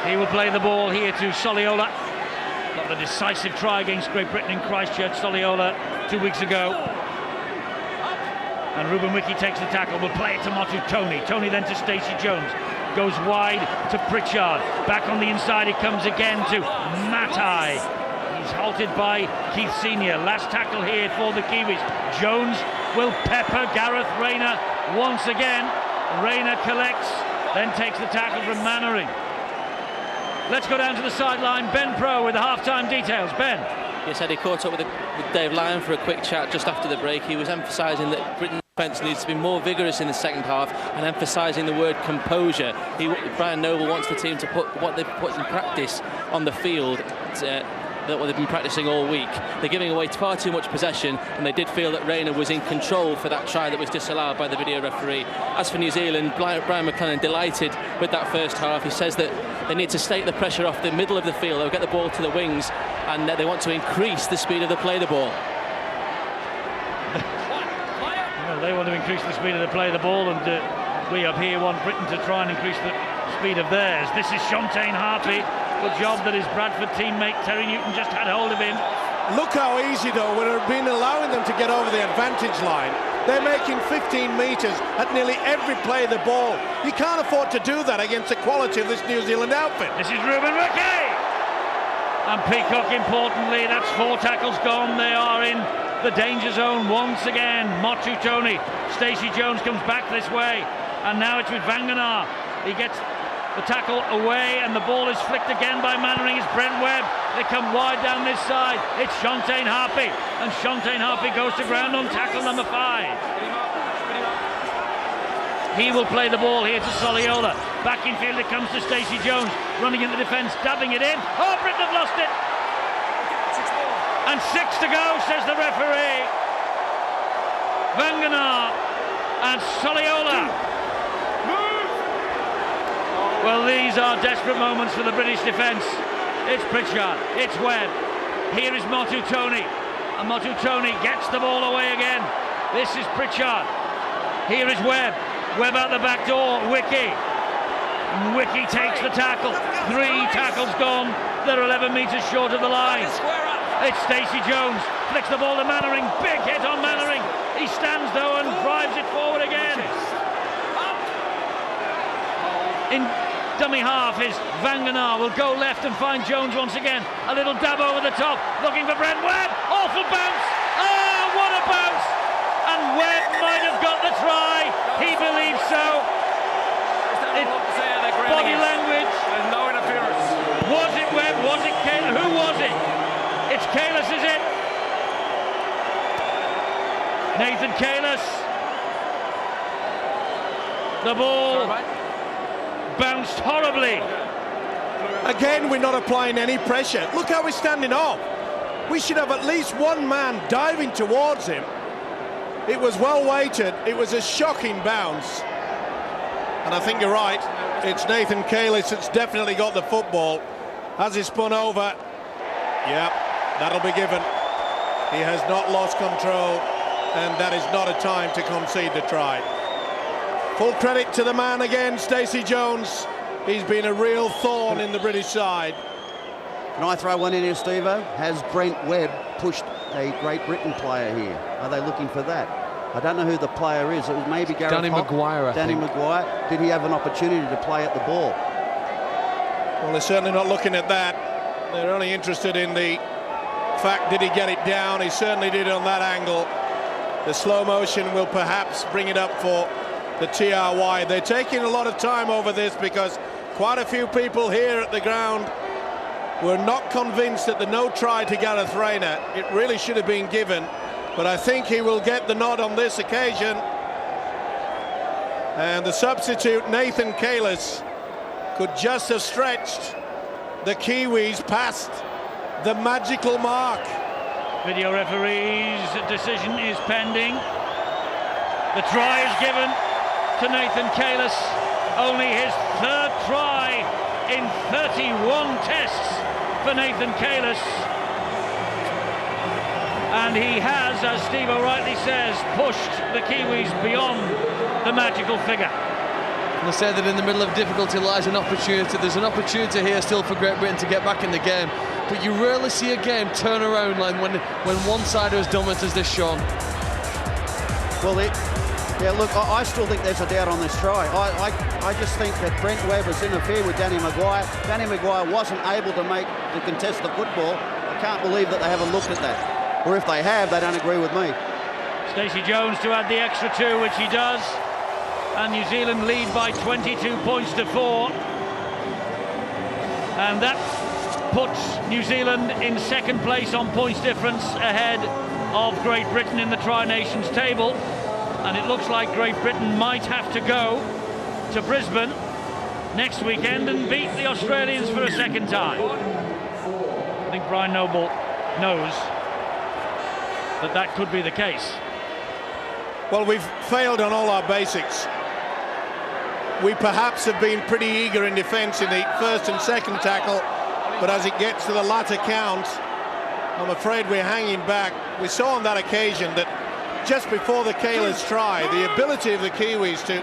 Speaker 1: He will play the ball here to Soliola. Got the decisive try against Great Britain in Christchurch, Soliola, 2 weeks ago. And Ruben Wiki takes the tackle, will play it to Motu Tony. Tony then to Stacey Jones. Goes wide to Pritchard. Back on the inside it comes again to Matai. He's halted by Keith Senior. Last tackle here for the Kiwis. Jones will pepper Gareth Rayner once again. Rayner collects, then takes the tackle from Mannering. Let's go down to the sideline. Ben Pro with the half-time details. Ben.
Speaker 6: Yes, Eddie caught up with Dave Lyon for a quick chat just after the break. He was emphasising that Britain's defence needs to be more vigorous in the second half and emphasising the word composure. Brian Noble wants the team to put what they've put in practice on the field, what they've been practicing all week. They're giving away far too much possession, and they did feel that Rayner was in control for that try that was disallowed by the video referee. As for New Zealand, Brian McClellan delighted with that first half. He says that they need to take the pressure off the middle of the field. They'll get the ball to the wings, and they want to increase the speed of the play the ball.
Speaker 1: Well, they want to increase the speed of the play the ball, and we up here want Britain to try and increase the speed of theirs. This is Shontaine Harpy. Good job that his Bradford teammate Terry Newton just had hold of him.
Speaker 2: Look how easy though we've been allowing them to get over the advantage line. They're making 15 metres at nearly every play of the ball. You can't afford to do that against the quality of this New Zealand outfit.
Speaker 1: This is Ruben Wiki! And Peacock, importantly, that's 4 tackles gone. They are in the danger zone once again. Motu Tony. Stacey Jones comes back this way. And now it's with Vanganar. He gets the tackle away, and the ball is flicked again by Mannering. It's Brent Webb. They come wide down this side. It's Shontaine Harpy, and Shontaine Harpy goes to ground on tackle number 5. He will play the ball here to Soliola. Back in field it comes to Stacey Jones, running in the defence, dabbing it in. Oh, Britain have lost it! And 6 to go, says the referee. Vanganar and Soliola. Well, these are desperate moments for the British defence. It's Pritchard, it's Webb. Here is Motu Tony, and Motu Tony gets the ball away again. This is Pritchard. Here is Webb. Webb out the back door. Wiki. Wiki takes the tackle. 3 tackles gone. They're 11 metres short of the line. It's Stacey Jones. Flicks the ball to Mannering. Big hit on Mannering. He stands though and drives it forward again. In dummy half is Vanganar, will go left and find Jones once again. A little dab over the top, looking for Brent Webb. Awful bounce. Oh, what a bounce. And Webb might have got the try. He believes so. Body language.
Speaker 5: There's no interference.
Speaker 1: Was it Webb? Was it Kalis? Who was it? It's Kalis, is it? Nathan Kalis. The ball bounced horribly.
Speaker 2: Again, we're not applying any pressure. Look how we're standing off. We should have at least one man diving towards him. It was well weighted. It was a shocking bounce. And I think you're right. It's Nathan Kalis that's definitely got the football. Has he spun over? Yeah, that'll be given. He has not lost control, and that is not a time to concede the try. Full credit to the man again, Stacey Jones. He's been a real thorn in the British side.
Speaker 4: Can I throw one in here, Steve-O? Has Brent Webb pushed a Great Britain player here? Are they looking for that? I don't know who the player is. It was maybe Gareth
Speaker 3: Danny Maguire, I
Speaker 4: Danny
Speaker 3: think.
Speaker 4: Maguire. Did he have an opportunity to play at the ball?
Speaker 2: Well, they're certainly not looking at that. They're only interested in the fact, did he get it down? He certainly did on that angle. The slow motion will perhaps bring it up for the TRY. They're taking a lot of time over this because quite a few people here at the ground were not convinced that the no try to Gareth Rayner, it really should have been given, but I think he will get the nod on this occasion. And the substitute, Nathan Kalis, could just have stretched the Kiwis past the magical mark.
Speaker 1: Video referee's decision is pending. The try is given to Nathan Kalis, only his third try in 31 tests for Nathan Kalis. And he has, as Steve rightly says, pushed the Kiwis beyond the magical figure.
Speaker 3: They say that in the middle of difficulty lies an opportunity. There's an opportunity here still for Great Britain to get back in the game, but you rarely see a game turn around like when one side is dominant as this, Sean.
Speaker 4: Well, yeah, look, I still think there's a doubt on this try. I just think that Brent Weber's interfered with Danny Maguire. Danny Maguire wasn't able to contest the football. I can't believe that they haven't looked at that. Or if they have, they don't agree with me.
Speaker 1: Stacey Jones to add the extra 2, which he does. And New Zealand lead by 22 points to 4. And that puts New Zealand in second place on points difference ahead of Great Britain in the Tri-Nations table. And it looks like Great Britain might have to go to Brisbane next weekend and beat the Australians for a second time. I think Brian Noble knows that that could be the case.
Speaker 2: Well, we've failed on all our basics. We perhaps have been pretty eager in defence in the first and second tackle, but as it gets to the latter count, I'm afraid we're hanging back. We saw on that occasion that just before the Kalis try, the ability of the Kiwis to,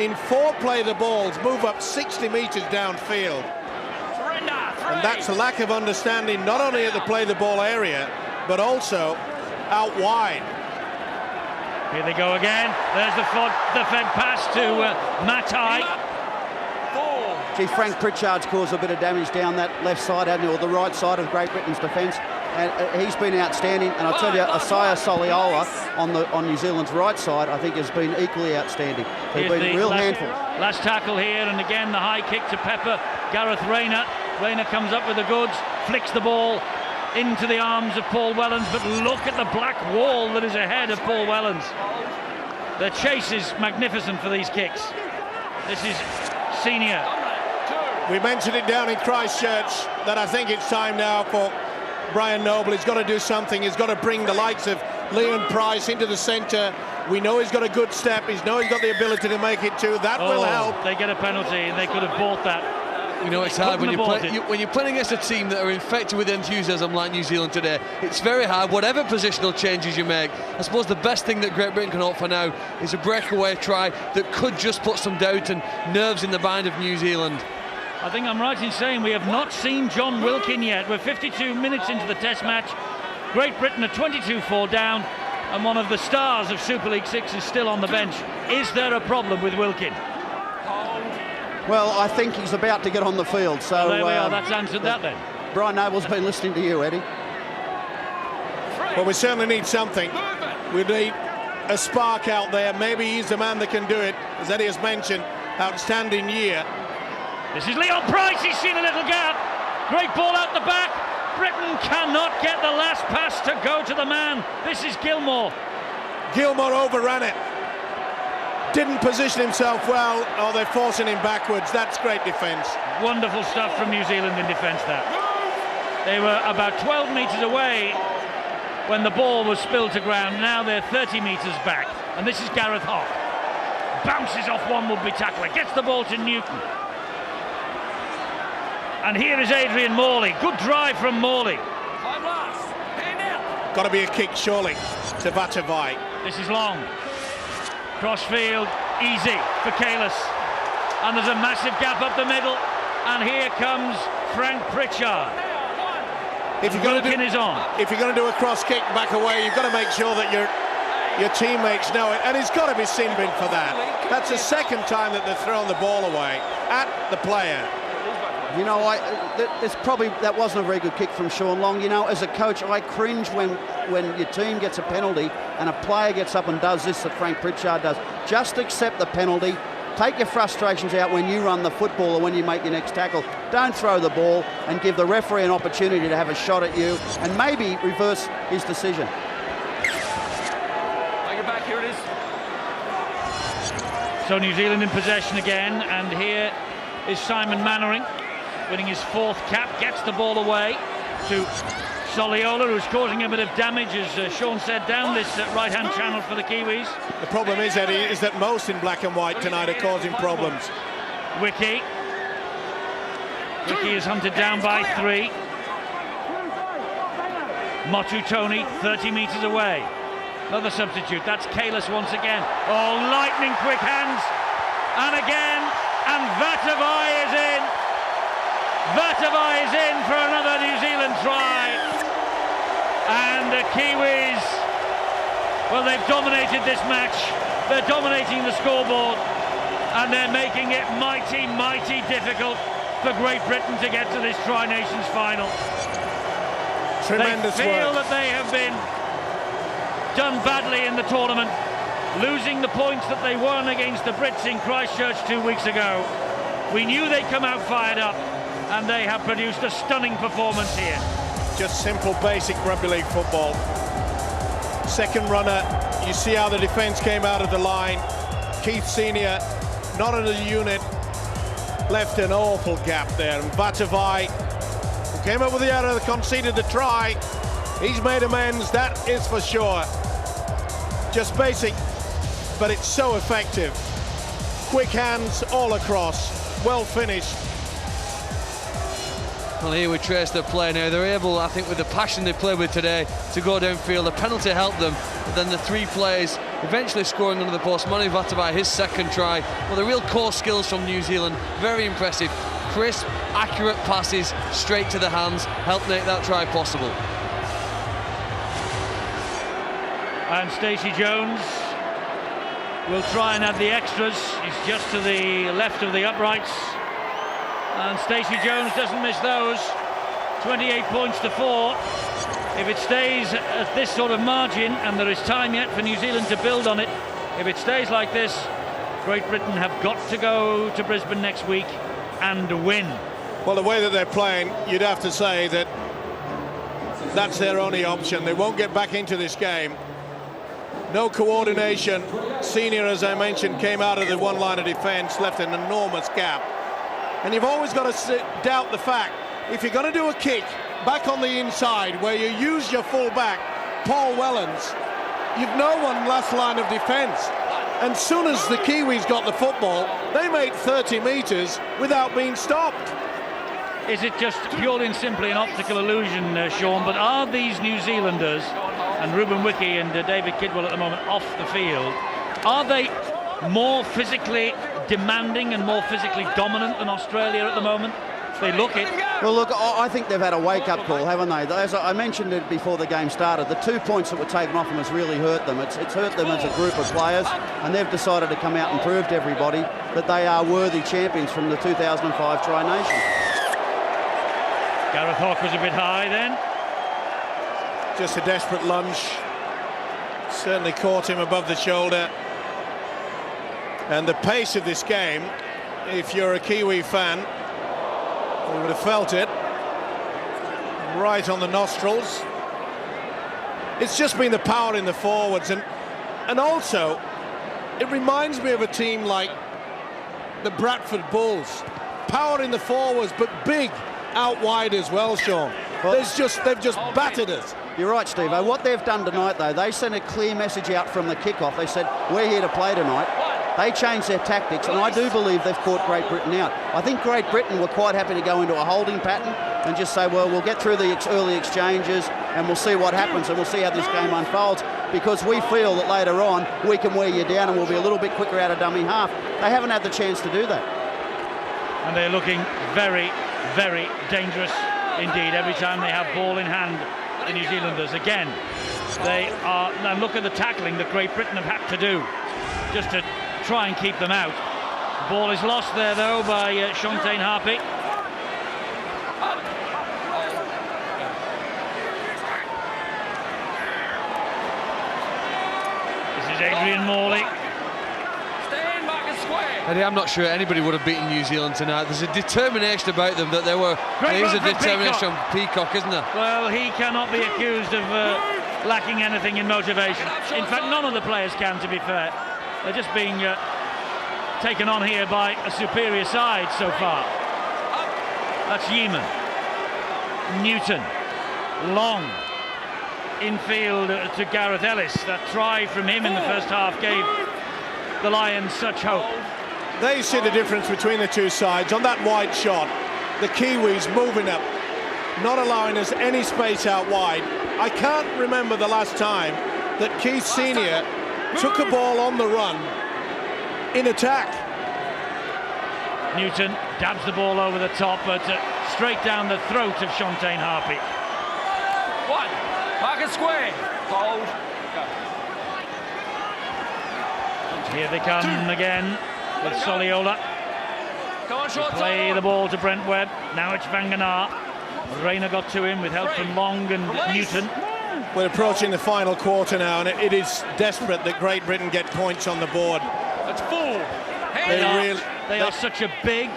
Speaker 2: in foreplay the balls, move up 60 metres downfield. And that's a lack of understanding, not only at the play the ball area, but also out wide.
Speaker 1: Here they go again. There's the fed pass to Matai.
Speaker 4: Gee, Frank Pritchard's caused a bit of damage down that left side, hasn't he, or the right side of Great Britain's defence. And he's been outstanding. And I'll tell you, Isaiah Soliola on New Zealand's right side, I think has been equally outstanding. They've been real handfuls.
Speaker 1: Last tackle here, and again the high kick to pepper Gareth Rayner. Rayner comes up with the goods, flicks the ball into the arms of Paul Wellens, but look at the black wall that is ahead of Paul Wellens. The chase is magnificent for these kicks. This is senior.
Speaker 2: We mentioned it down in Christchurch that I think it's time now for Brian Noble. He's got to do something. He's got to bring the likes of Leon Price into the centre. We know he's got a good step. We know he's got the ability to make it too. That will help.
Speaker 1: They get a penalty, and they could have bought that.
Speaker 3: You know, it's hard when you're playing against a team that are infected with enthusiasm like New Zealand today. It's very hard, whatever positional changes you make. I suppose the best thing that Great Britain can hope for now is a breakaway try that could just put some doubt and nerves in the mind of New Zealand.
Speaker 1: I think I'm right in saying we have not seen John Wilkin yet. We're 52 minutes into the Test match. Great Britain are 22-4 down, and one of the stars of Super League 6 is still on the bench. Is there a problem with Wilkin?
Speaker 4: Well, I think he's about to get on the field. So
Speaker 1: well, there we are. That's answered that then.
Speaker 4: Brian Noble's been listening to you, Eddie.
Speaker 2: Well, we certainly need something. We need a spark out there. Maybe he's the man that can do it. As Eddie has mentioned, outstanding year.
Speaker 1: This is Leon Price. He's seen a little gap. Great ball out the back. Britain cannot get the last pass to go to the man. This is Gilmore.
Speaker 2: Gilmore overran it. Didn't position himself well. Oh, they're forcing him backwards. That's great defence.
Speaker 1: Wonderful stuff from New Zealand in defence there. They were about 12 metres away when the ball was spilled to ground. Now they're 30 metres back. And this is Gareth Hock. Bounces off one would-be tackler. Gets the ball to Newton. And here is Adrian Morley. Good drive from Morley.
Speaker 2: Got to be a kick, surely, to Vatuvei.
Speaker 1: This is long. Crossfield, easy for Kalis. And there's a massive gap up the middle. And here comes Frank Pritchard.
Speaker 2: If you're going to do a cross kick back away, you've got to make sure that your teammates know it. And he's got to be sin bin for that. That's the second time that they've thrown the ball away at the player.
Speaker 4: You know, that wasn't a very good kick from Sean Long. You know, as a coach, I cringe when your team gets a penalty and a player gets up and does this that Frank Pritchard does. Just accept the penalty. Take your frustrations out when you run the football or when you make your next tackle. Don't throw the ball and give the referee an opportunity to have a shot at you and maybe reverse his decision.
Speaker 5: Bring it back, here it is.
Speaker 1: So New Zealand in possession again, and here is Simon Mannering, winning his 4th cap, gets the ball away to Soliola, who's causing a bit of damage, as Sean said, down this right-hand channel for the Kiwis.
Speaker 2: The problem is, Eddie, is that most in black and white tonight are causing problems.
Speaker 1: Wiki is hunted down by 3. Motu Tony, 30 metres away. Another substitute, that's Kalis once again. Oh, lightning quick hands. And again, and Vatuvei is in. Vatuvei is in for another New Zealand try. And the Kiwis, well, they've dominated this match. They're dominating the scoreboard. And they're making it mighty, mighty difficult for Great Britain to get to this Tri-Nations final.
Speaker 2: Tremendous
Speaker 1: work. They feel
Speaker 2: work.
Speaker 1: that they have been done badly in the tournament, losing the points that they won against the Brits in Christchurch 2 weeks ago. We knew they'd come out fired up, and they have produced a stunning performance here.
Speaker 2: Just simple, basic rugby league football. Second runner, you see how the defence came out of the line. Keith Senior, not in the unit, left an awful gap there. And Vatuvei, who came up with the error, conceded the try. He's made amends, that is for sure. Just basic, but it's so effective. Quick hands all across, well finished.
Speaker 3: Well, here we trace the play now. They're able, I think, with the passion they played with today, to go downfield. The penalty helped them, but then the 3 players eventually scoring under the post. Manu Vatuvei, his 2nd try. Well, the real core skills from New Zealand, very impressive. Crisp, accurate passes, straight to the hands, helped make that try possible.
Speaker 1: And Stacey Jones will try and add the extras. He's just to the left of the uprights. And Stacey Jones doesn't miss those. 28 points to 4. If it stays at this sort of margin, and there is time yet for New Zealand to build on it, if it stays like this, Great Britain have got to go to Brisbane next week and win.
Speaker 2: Well, the way that they're playing, you'd have to say that that's their only option. They won't get back into this game. No coordination. Senior, as I mentioned, came out of the one line of defence, left an enormous gap. And you've always got to doubt the fact, if you're going to do a kick back on the inside where you use your full back, Paul Wellens, you've no one last line of defence. And soon as the Kiwis got the football, they made 30 metres without being stopped.
Speaker 1: Is it just purely and simply an optical illusion, Sean? But are these New Zealanders, and Ruben Wiki and David Kidwell at the moment off the field, are they more physically demanding and more physically dominant than Australia at the moment? They look it.
Speaker 4: Well, look, I think they've had a wake-up call, haven't they? As I mentioned it before the game started, the 2 points that were taken off them has really hurt them. It's hurt them as a group of players, and they've decided to come out and prove to everybody that they are worthy champions from the 2005 Tri-Nation.
Speaker 1: Gareth Hawke was a bit high then.
Speaker 2: Just a desperate lunge. Certainly caught him above the shoulder. And the pace of this game, if you're a Kiwi fan, you would have felt it right on the nostrils. It's just been the power in the forwards, and also it reminds me of a team like the Bradford Bulls. Power in the forwards, but big out wide as well, Sean. Well, they've just battered us.
Speaker 4: You're right, Steve. What they've done tonight, though, they sent a clear message out from the kickoff. They said, we're here to play tonight. They changed their tactics, and I do believe they've caught Great Britain out. I think Great Britain were quite happy to go into a holding pattern and just say, well, we'll get through the early exchanges and we'll see what happens, and we'll see how this game unfolds, because we feel that later on we can wear you down and we'll be a little bit quicker out of dummy half. They haven't had the chance to do that.
Speaker 1: And they're looking very, very dangerous indeed every time they have ball in hand, the New Zealanders. Again, they are, and look at the tackling that Great Britain have had to do just to try and keep them out. The ball is lost there though by Shontaine Harpy. Adrian Morley.
Speaker 5: Stand back and square.
Speaker 3: Eddie, I'm not sure anybody would have beaten New Zealand tonight. There's a determination about them that there is a
Speaker 1: run from
Speaker 3: determination on Peacock, isn't there?
Speaker 1: Well, he cannot be accused of lacking anything in motivation. In fact, none of the players can, to be fair. They're just being taken on here by a superior side so far. That's Yeaman. Newton. Long. Infield to Gareth Ellis. That try from him in the first half gave the Lions such hope.
Speaker 2: There you see the difference between the two sides. On that wide shot, the Kiwis moving up, not allowing us any space out wide. I can't remember the last time that Keith Senior took a ball on the run in attack.
Speaker 1: Newton dabs the ball over the top, but straight down the throat of Shontayne Harpy.
Speaker 5: One. Back and square. Hold. Go.
Speaker 1: Here they come again with Soliola.
Speaker 5: Come on, short
Speaker 1: Play the ball to Brent Webb. Now it's Vanganar. Rayner got to him with help from Long and Newton.
Speaker 2: We're approaching the final quarter now, and it is desperate that Great Britain get points on the board.
Speaker 5: That's full.
Speaker 1: They are such a big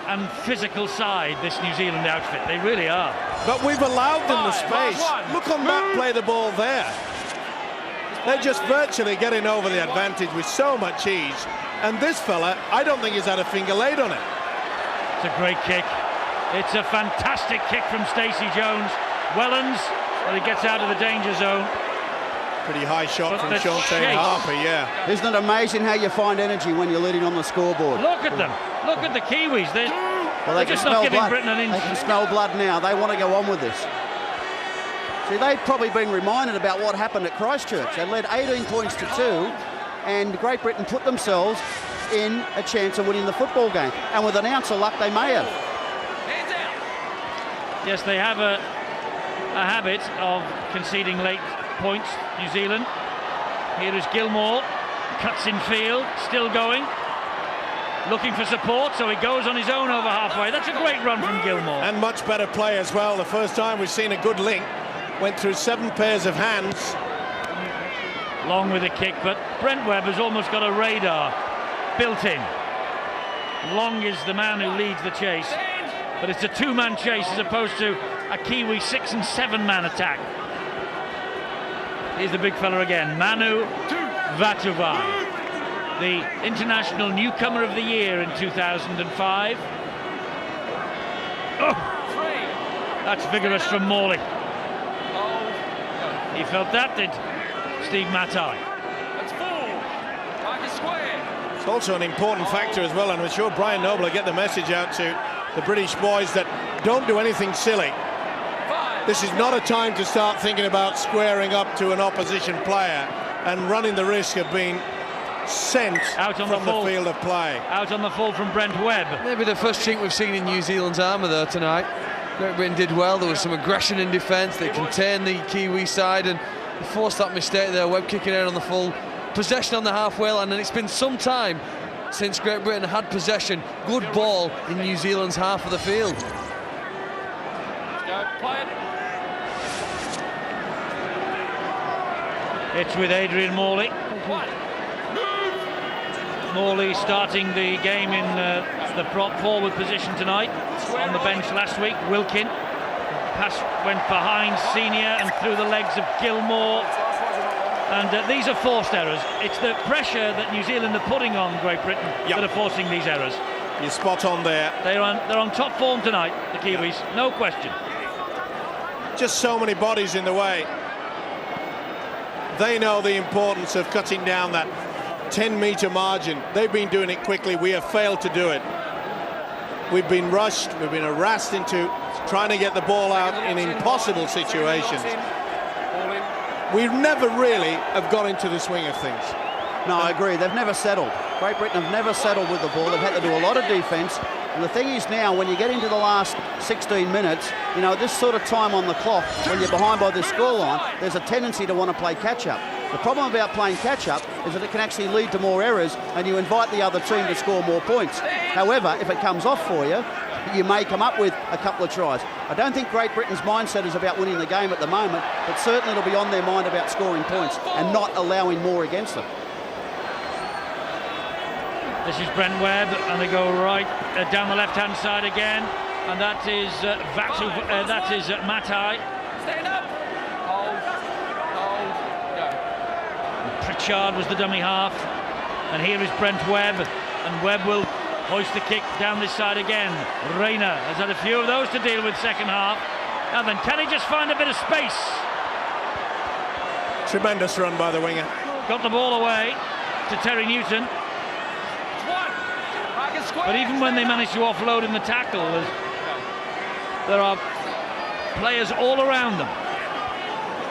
Speaker 1: and physical side, this New Zealand outfit. They really are.
Speaker 2: But we've allowed them the space. Look on Matt play the ball there. They're just virtually getting over the advantage with so much ease. And this fella, I don't think he's had a finger laid on it.
Speaker 1: It's a great kick. It's a fantastic kick from Stacey Jones. Wellens, well, he gets out of the danger zone.
Speaker 2: Pretty high shot
Speaker 1: But
Speaker 2: from
Speaker 1: the
Speaker 2: Shontayne
Speaker 1: chase.
Speaker 2: Harpy, yeah.
Speaker 4: Isn't it amazing how you find energy when you're leading on the scoreboard?
Speaker 1: Look at them. Look at the Kiwis. They're
Speaker 4: Well,
Speaker 1: just not giving
Speaker 4: blood.
Speaker 1: Britain an
Speaker 4: They
Speaker 1: inch.
Speaker 4: can smell blood now. They want to go on with this. See, they've probably been reminded about what happened at Christchurch. They led 18 points to 2, and Great Britain put themselves in a chance of winning the football game. And with an ounce of luck, they may have.
Speaker 5: Hands out.
Speaker 1: Yes, they have a habit of conceding late points, New Zealand. Here is Gilmore, cuts in field, still going. Looking for support, so he goes on his own over halfway. That's a great run from Gilmore.
Speaker 2: And much better play as well. The first time we've seen a good link. Went through 7 pairs of hands.
Speaker 1: Long with a kick, but Brent Webb has almost got a radar built in. Long is the man who leads the chase, but it's a 2-man chase as opposed to a Kiwi 6- and 7-man attack. Here's the big fella again, Manu Vatuvei, the international newcomer of the year in 2005. Oh, that's vigorous from Morley. He felt that, did Steve Matai.
Speaker 5: That's full. Back and square.
Speaker 2: It's also an important factor as well, and I'm sure Brian Noble will get the message out to the British boys that don't do anything silly. This is not a time to start thinking about squaring up to an opposition player and running the risk of being sent
Speaker 1: Out on
Speaker 2: from
Speaker 1: the
Speaker 2: the
Speaker 1: full.
Speaker 2: field of play.
Speaker 1: Out on the full from Brent Webb.
Speaker 3: Maybe the first chink we've seen in New Zealand's armour there tonight. Great Britain did well. There was some aggression in defence. They contained the Kiwi side and forced that mistake there. Webb kicking out on the full. Possession on the halfway line, and it's been some time since Great Britain had possession. Good ball in New Zealand's half of the field.
Speaker 5: Go. Play it.
Speaker 1: It's with Adrian Morley. Morley starting the game in the prop forward position tonight. On the bench last week, Wilkin. Pass went behind Senior and through the legs of Gilmore. And these are forced errors. It's the pressure that New Zealand are putting on Great Britain that are forcing these errors.
Speaker 2: You're spot on there.
Speaker 1: They're on top form tonight, the Kiwis, no question.
Speaker 2: Just so many bodies in the way. They know the importance of cutting down that 10-metre margin. They've been doing it quickly. We have failed to do it. We've been rushed. We've been harassed into trying to get the ball out in impossible situations. We never really have got into the swing of things.
Speaker 4: No, I agree. They've never settled. Great Britain have never settled with the ball. They've had to do a lot of defence. And the thing is now, when you get into the last 16 minutes, you know, this sort of time on the clock, when you're behind by the scoreline, there's a tendency to want to play catch-up. The problem about playing catch-up is that it can actually lead to more errors and you invite the other team to score more points. However, if it comes off for you, you may come up with a couple of tries. I don't think Great Britain's mindset is about winning the game at the moment, but certainly it'll be on their mind about scoring points and not allowing more against them.
Speaker 1: This is Brent Webb, and they go right down the left-hand side again, and that is Matai.
Speaker 5: Stand up. Hold. Go.
Speaker 1: Pritchard was the dummy half, and here is Brent Webb, and Webb will hoist the kick down this side again. Rayner has had a few of those to deal with second half, and then can he just find a bit of space?
Speaker 2: Tremendous run by the winger.
Speaker 1: Got the ball away to Terry Newton. But even when they manage to offload in the tackle, there are players all around them.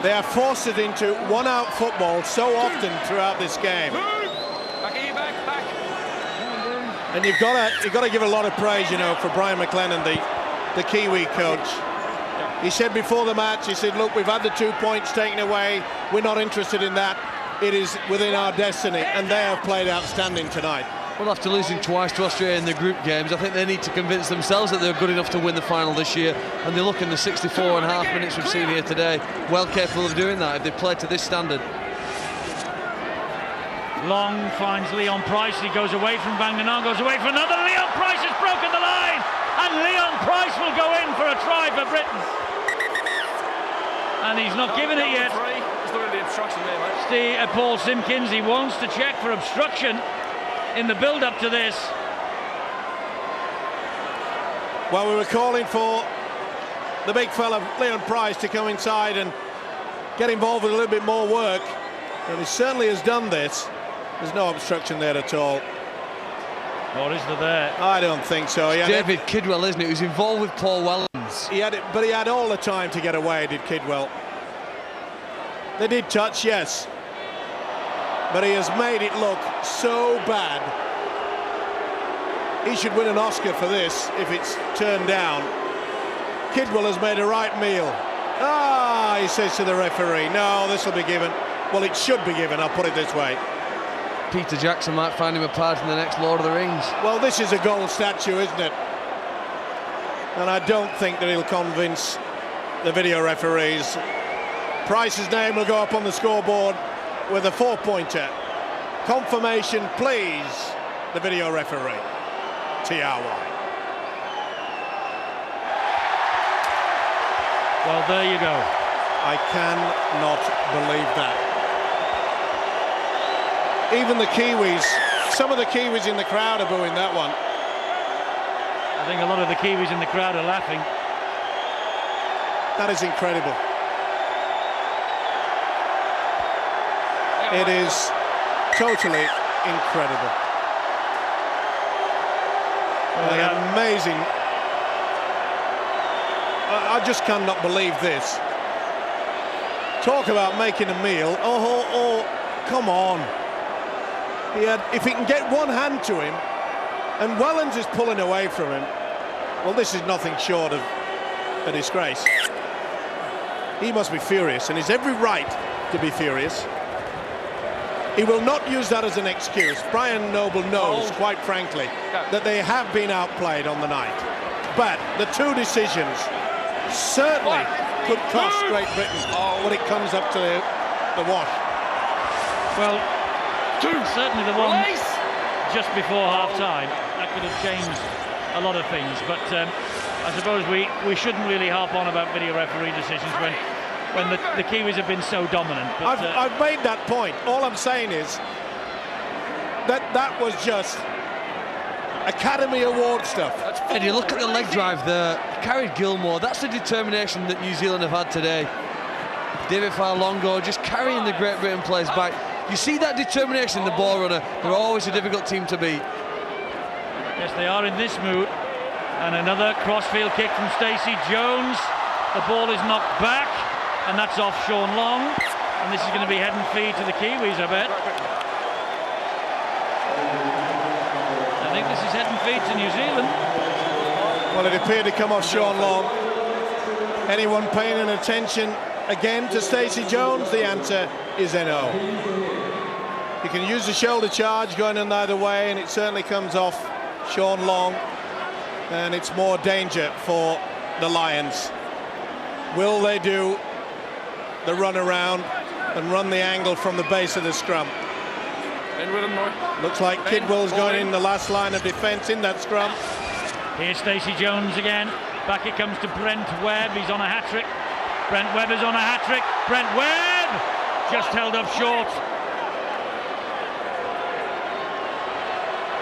Speaker 2: They are forced into one-out football so often throughout this game.
Speaker 5: Back.
Speaker 2: And you've got to give a lot of praise, you know, for Brian McLennan, the Kiwi coach. He said before the match, he said, look, we've had the 2 points taken away. We're not interested in that. It is within our destiny, and they have played outstanding tonight.
Speaker 3: Well, after losing twice to Australia in the group games, I think they need to convince themselves that they're good enough to win the final this year, and they look in the 64.5 minutes we've seen here today, well capable of doing that if they play to this standard.
Speaker 1: Long finds Leon Price, he goes away from Banganan, goes away for another. Leon Price has broken the line, and Leon Price will go in for a try for Britain. And he's not given it yet. Paul Simpkins, he wants to check for obstruction in the build-up to this.
Speaker 2: Well, we were calling for the big fella, Leon Price, to come inside and get involved with a little bit more work, and he certainly has done this. There's no obstruction there at all.
Speaker 1: Or is there there?
Speaker 2: I don't think so.
Speaker 3: David Kidwell, isn't it, who's involved with Paul Wellens.
Speaker 2: He had it, but he had all the time to get away, did Kidwell. They did touch, yes, but he has made it look so bad. He should win an Oscar for this if it's turned down. Kidwell has made a right meal. Ah, he says to the referee, no, this will be given. Well, it should be given, I'll put it this way.
Speaker 3: Peter Jackson might find him a part in the next Lord of the Rings.
Speaker 2: Well, this is a gold statue, isn't it? And I don't think that he'll convince the video referees. Price's name will go up on the scoreboard with a 4-pointer. Confirmation, please, the video referee. Tiawa.
Speaker 1: Well, there you go.
Speaker 2: I cannot believe that. Even the Kiwis, some of the Kiwis in the crowd are booing that one.
Speaker 1: I think a lot of the Kiwis in the crowd are laughing.
Speaker 2: That is incredible. It is totally incredible. Amazing. I just cannot believe this. Talk about making a meal. Oh, come on. If he can get one hand to him, and Wellens is pulling away from him, well, this is nothing short of a disgrace. He must be furious, and he's every right to be furious. He will not use that as an excuse. Brian Noble knows, quite frankly, that they have been outplayed on the night. But the two decisions certainly could cost Great Britain when it comes up to the wash.
Speaker 1: Well, certainly the one just before half-time, that could have changed a lot of things. But I suppose we shouldn't really harp on about video referee decisions when the Kiwis have been so dominant. But,
Speaker 2: I've made that point. All I'm saying is that was just Academy Award stuff.
Speaker 3: And you look at the leg drive there, carried Gilmore. That's the determination that New Zealand have had today. David Farlongo just carrying the Great Britain players back. You see that determination in the ball runner. They're always a difficult team to beat.
Speaker 1: Yes, they are in this mood. And another crossfield kick from Stacey Jones. The ball is knocked back, and that's off Sean Long. And this is going to be head and feed to the Kiwis, I bet. I think this is head and feed to New Zealand.
Speaker 2: Well, it appeared to come off Sean Long. Anyone paying an attention again to Stacey Jones? The answer is no. You can use the shoulder charge going in either way, and it certainly comes off Sean Long, and it's more danger for the Lions. Will they do the run around and run the angle from the base of the scrum?
Speaker 5: In with him, boy.
Speaker 2: Looks like Kidwell's going in the last line of defence in that scrum.
Speaker 1: Here's Stacey Jones again. Back it comes to Brent Webb. He's on a hat-trick. Brent Webb is on a hat-trick. Brent Webb just held up short.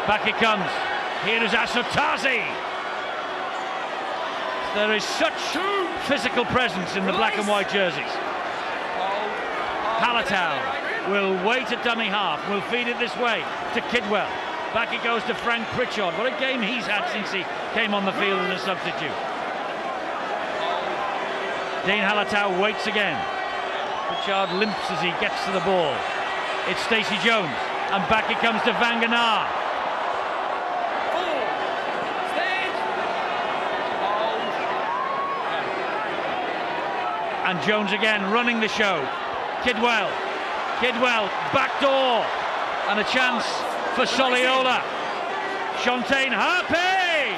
Speaker 1: Back it comes. Here is Asotasi. There is such physical presence in the black and white jerseys. Halatau will wait at dummy half, will feed it this way to Kidwell. Back it goes to Frank Pritchard. What a game he's had since he came on the field as a substitute. Dean Halatau waits again. Pritchard limps as he gets to the ball. It's Stacey Jones, and back it comes to Vanganar. And Jones again running the show. Kidwell, back door, and a chance for Soliola. Shantaine Harpy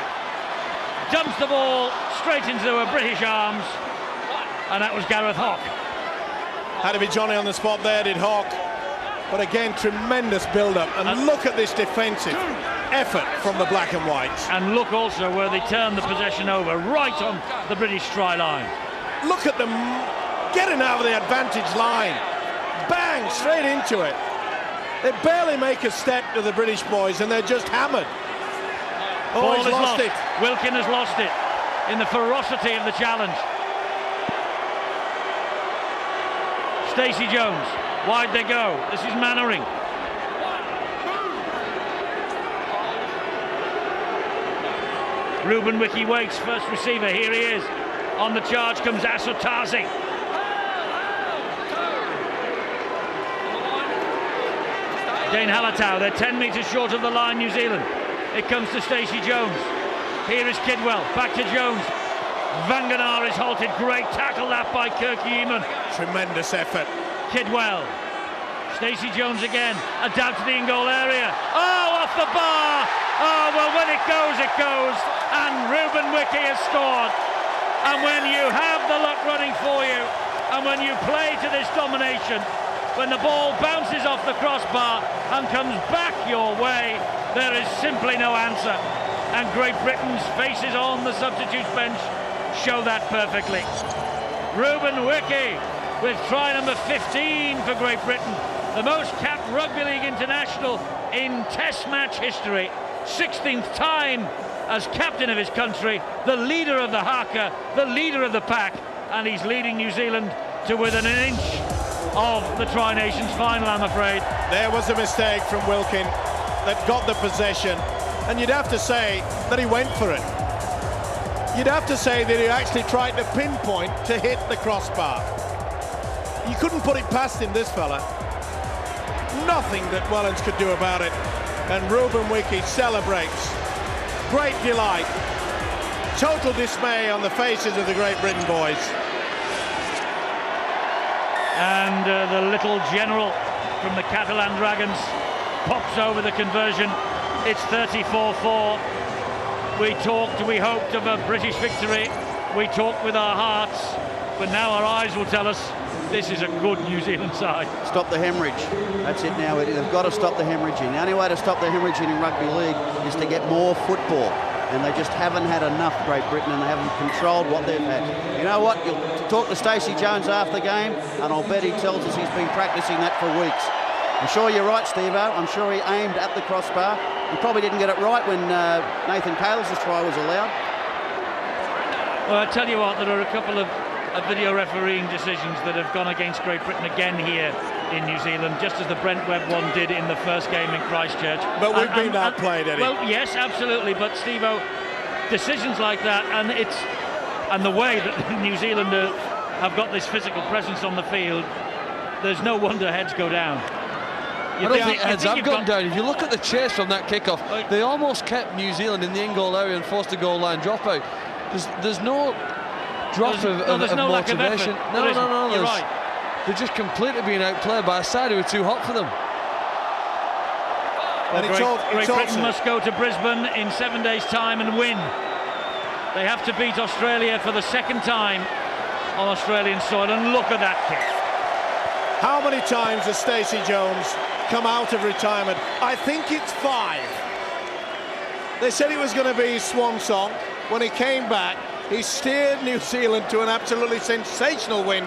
Speaker 1: dumps the ball straight into a British arms, and that was Gareth Hawke.
Speaker 2: Had to be Johnny on the spot there, did Hawke. But again, tremendous build-up, and look at this defensive effort from the black and whites.
Speaker 1: And look also where they turn the possession over, right on the British try line.
Speaker 2: Look at them getting out of the advantage line. Bang, straight into it. They barely make a step to the British boys, and they're just hammered. Oh,
Speaker 1: Ball
Speaker 2: he's
Speaker 1: is
Speaker 2: lost it.
Speaker 1: Wilkin has lost it in the ferocity of the challenge. Stacey Jones, wide they go. This is Mannering. Ruben Wiki waits, first receiver, here he is. On the charge comes Asotasi. Dane Halatau, they're 10 metres short of the line, New Zealand. It comes to Stacey Jones. Here is Kidwell, back to Jones. Vanganar is halted, great tackle that by Kirky Eamon.
Speaker 2: Tremendous effort.
Speaker 1: Kidwell. Stacey Jones again, a dab to the in-goal area. Oh, off the bar! Oh, well, when it goes, it goes. And Ruben Wiki has scored. And when you have the luck running for you, and when you play to this domination, when the ball bounces off the crossbar and comes back your way, there is simply no answer. And Great Britain's faces on the substitutes bench show that perfectly. Ruben Wiki with try number 15 for Great Britain, the most capped rugby league international in Test match history, 16th time as captain of his country, the leader of the haka, the leader of the pack, and he's leading New Zealand to within an inch of the Tri-Nations final, I'm afraid.
Speaker 2: There was a mistake from Wilkin that got the possession, and you'd have to say that he went for it. You'd have to say that he actually tried to pinpoint to hit the crossbar. You couldn't put it past him, this fella. Nothing that Wellens could do about it, and Ruben Wiki celebrates. Great delight, total dismay on the faces of the Great Britain boys.
Speaker 1: And the little general from the Catalan Dragons pops over the conversion. It's 34-4. We hoped of a British victory. We talked with our hearts, but now our eyes will tell us this is a good New Zealand side.
Speaker 4: Stop the hemorrhage. That's it now. They've got to stop the hemorrhaging. The only way to stop the hemorrhaging in rugby league is to get more football. And they just haven't had enough, Great Britain, and they haven't controlled what they've had. You know what? You'll talk to Stacey Jones after the game, and I'll bet he tells us he's been practicing that for weeks. I'm sure you're right, Steve-O. I'm sure he aimed at the crossbar. He probably didn't get it right when Nathan Cales' try was allowed.
Speaker 1: Well, I tell you what, there are a couple of video refereeing decisions that have gone against Great Britain again here in New Zealand, just as the Brent Webb one did in the first game in Christchurch.
Speaker 2: But we've been outplayed, Eddie.
Speaker 1: Well, yes, absolutely. But Steve-O, decisions like that, and the way that New Zealand have got this physical presence on the field, there's no wonder heads go down.
Speaker 3: I don't think heads have gone down. If you look at the chase from that kickoff, they almost kept New Zealand in the in-goal area and forced a goal line dropout. There's no drop of motivation.
Speaker 1: No, you're right.
Speaker 3: They're just completely being outplayed by a side who are too hot for them.
Speaker 1: Great Britain must go to Brisbane in 7 days' time and win. They have to beat Australia for the second time on Australian soil, and look at that kick.
Speaker 2: How many times has Stacey Jones come out of retirement. I think it's 5. They said it was going to be his swan song. When he came back, he steered New Zealand to an absolutely sensational win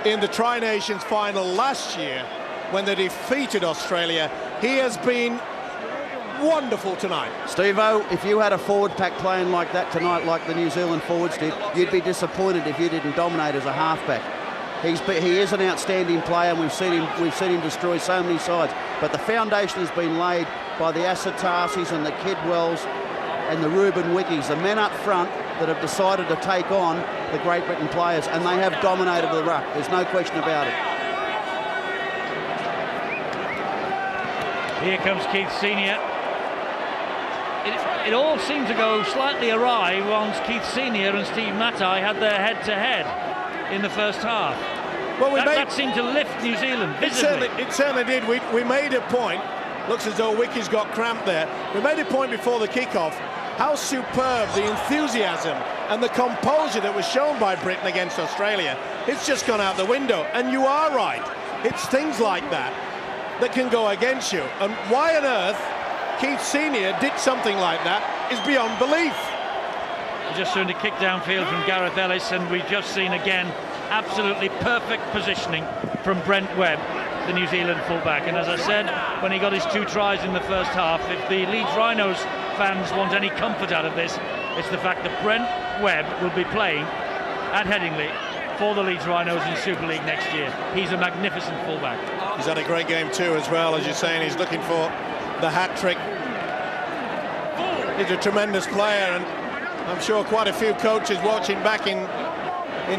Speaker 2: in the Tri-Nations final last year when they defeated Australia. He has been wonderful tonight.
Speaker 4: Steve-O, if you had a forward pack playing like that tonight, like the New Zealand forwards did, you'd be disappointed if you didn't dominate as a halfback. He is an outstanding player, and we've seen him destroy so many sides. But the foundation has been laid by the Asatasis and the Kidwells and the Ruben Wickies, the men up front that have decided to take on the Great Britain players, and they have dominated the ruck. There's no question about it.
Speaker 1: Here comes Keith Senior. It all seemed to go slightly awry once Keith Senior and Steve Matai had their head-to-head in the first half.
Speaker 2: Well,
Speaker 1: that seemed to lift New Zealand visibly.
Speaker 2: It certainly did. We made a point. Looks as though Wicky's got cramped there. We made a point before the kick-off how superb the enthusiasm and the composure that was shown by Britain against Australia. It's just gone out the window. And you are right. It's things like that that can go against you. And why on earth Keith Senior did something like that is beyond belief.
Speaker 1: We're just soon to kick downfield from Gareth Ellis, and we've just seen again absolutely perfect positioning from Brent Webb, the New Zealand fullback. And as I said, when he got his 2 tries in the first half, if the Leeds Rhinos fans want any comfort out of this, it's the fact that Brent Webb will be playing at Headingley for the Leeds Rhinos in Super League next year. He's a magnificent fullback.
Speaker 2: He's had a great game too, as well, as you're saying. He's looking for the hat-trick. He's a tremendous player, and I'm sure quite a few coaches watching back in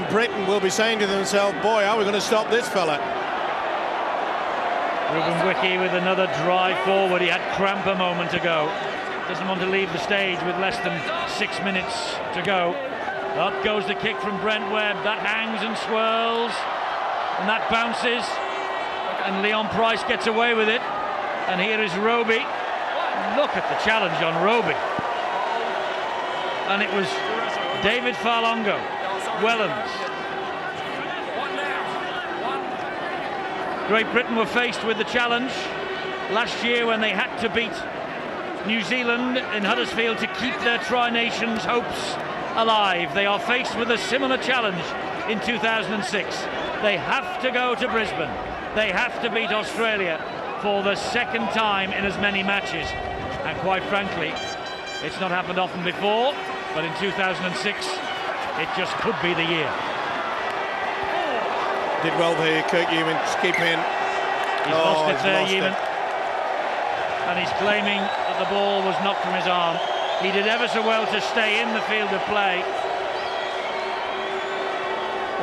Speaker 2: Britain will be saying to themselves, boy, are we going to stop this fella?
Speaker 1: Ruben Wickie with another drive forward. He had cramp a moment ago. Doesn't want to leave the stage with less than 6 minutes to go. Up goes the kick from Brent Webb. That hangs and swirls, and that bounces, and Leon Price gets away with it. And here is Roby. Look at the challenge on Roby. And it was David Farlongo, Wellens. Great Britain were faced with the challenge last year when they had to beat New Zealand in Huddersfield to keep their Tri-Nations hopes alive. They are faced with a similar challenge in 2006. They have to go to Brisbane. They have to beat Australia for the second time in as many matches. And quite frankly, it's not happened often before, but in 2006, it just could be the year.
Speaker 2: Did well there, Kirk Yeaman, to keep him in.
Speaker 1: He's lost it there, Yeaman. And he's claiming that the ball was knocked from his arm. He did ever so well to stay in the field of play.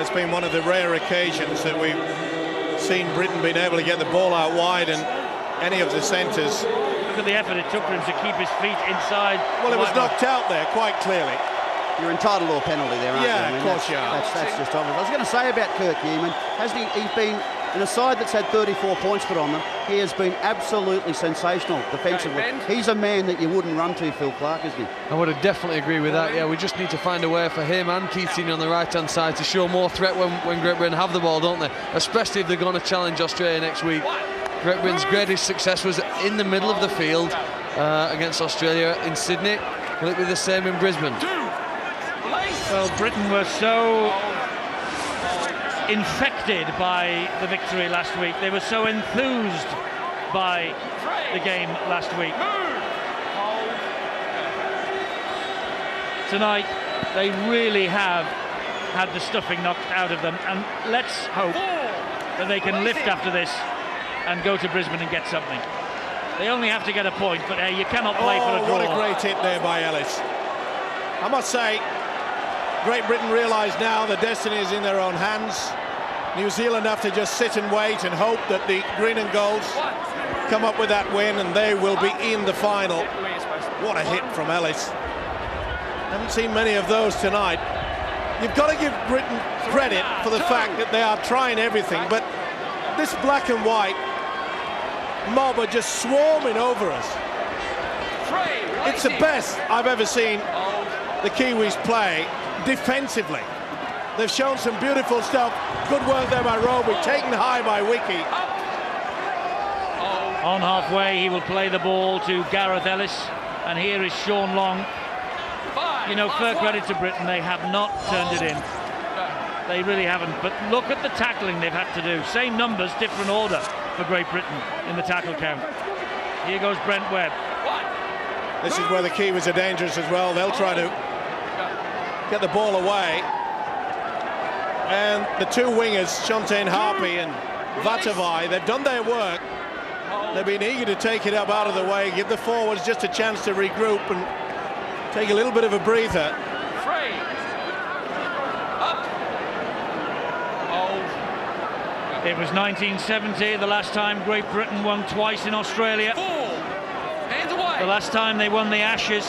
Speaker 2: It's been one of the rare occasions that we've seen Britain being able to get the ball out wide, and any of the centres.
Speaker 1: Look at the effort it took for him to keep his feet inside.
Speaker 2: Well, it was knocked out there quite clearly.
Speaker 4: You're entitled to a penalty there, aren't you?
Speaker 2: Yeah, of course you are.
Speaker 4: That's just obvious. I was going to say about Kirk Yeaman, hasn't he? He's been in a side that's had 34 points put on them. He has been absolutely sensational defensively. He's a man that you wouldn't run to, Phil Clark, isn't he?
Speaker 3: I would definitely agree with that. Yeah, we just need to find a way for him and Keith Senior on the right-hand side to show more threat when Great Britain have the ball, don't they? Especially if they're going to challenge Australia next week. Great Britain's greatest success was in the middle of the field against Australia in Sydney. Will it be the same in Brisbane?
Speaker 1: Well, Britain were so infected by the victory last week. They were so enthused by the game last week. Tonight, they really have had the stuffing knocked out of them, and let's hope that they can lift after this and go to Brisbane and get something. They only have to get a point, but hey, you cannot play for a draw.
Speaker 2: What a great hit there by Ellis. I must say, Great Britain realise now the destiny is in their own hands. New Zealand have to just sit and wait and hope that the green and golds come up with that win, and they will be in the final. What a hit from Ellis. Haven't seen many of those tonight. You've got to give Britain credit for the fact that they are trying everything, but this black and white mob are just swarming over us. It's the best I've ever seen the Kiwis play defensively. They've shown some beautiful stuff. Good work there by Roby, taken high by Wickie.
Speaker 1: On halfway, he will play the ball to Gareth Ellis, and here is Sean Long. You know, fair credit to Britain, they have not turned it in. They really haven't, but look at the tackling they've had to do. Same numbers, different order for Great Britain in the tackle count. Here goes Brent Webb.
Speaker 2: This is where the Kiwis are dangerous as well. They'll try to get the ball away. And the two wingers, Shontane Harpy and Vatuvei, they've done their work. They've been eager to take it up out of the way, give the forwards just a chance to regroup and take a little bit of a breather.
Speaker 1: It was 1970, the last time Great Britain won twice in Australia. The last time they won the Ashes.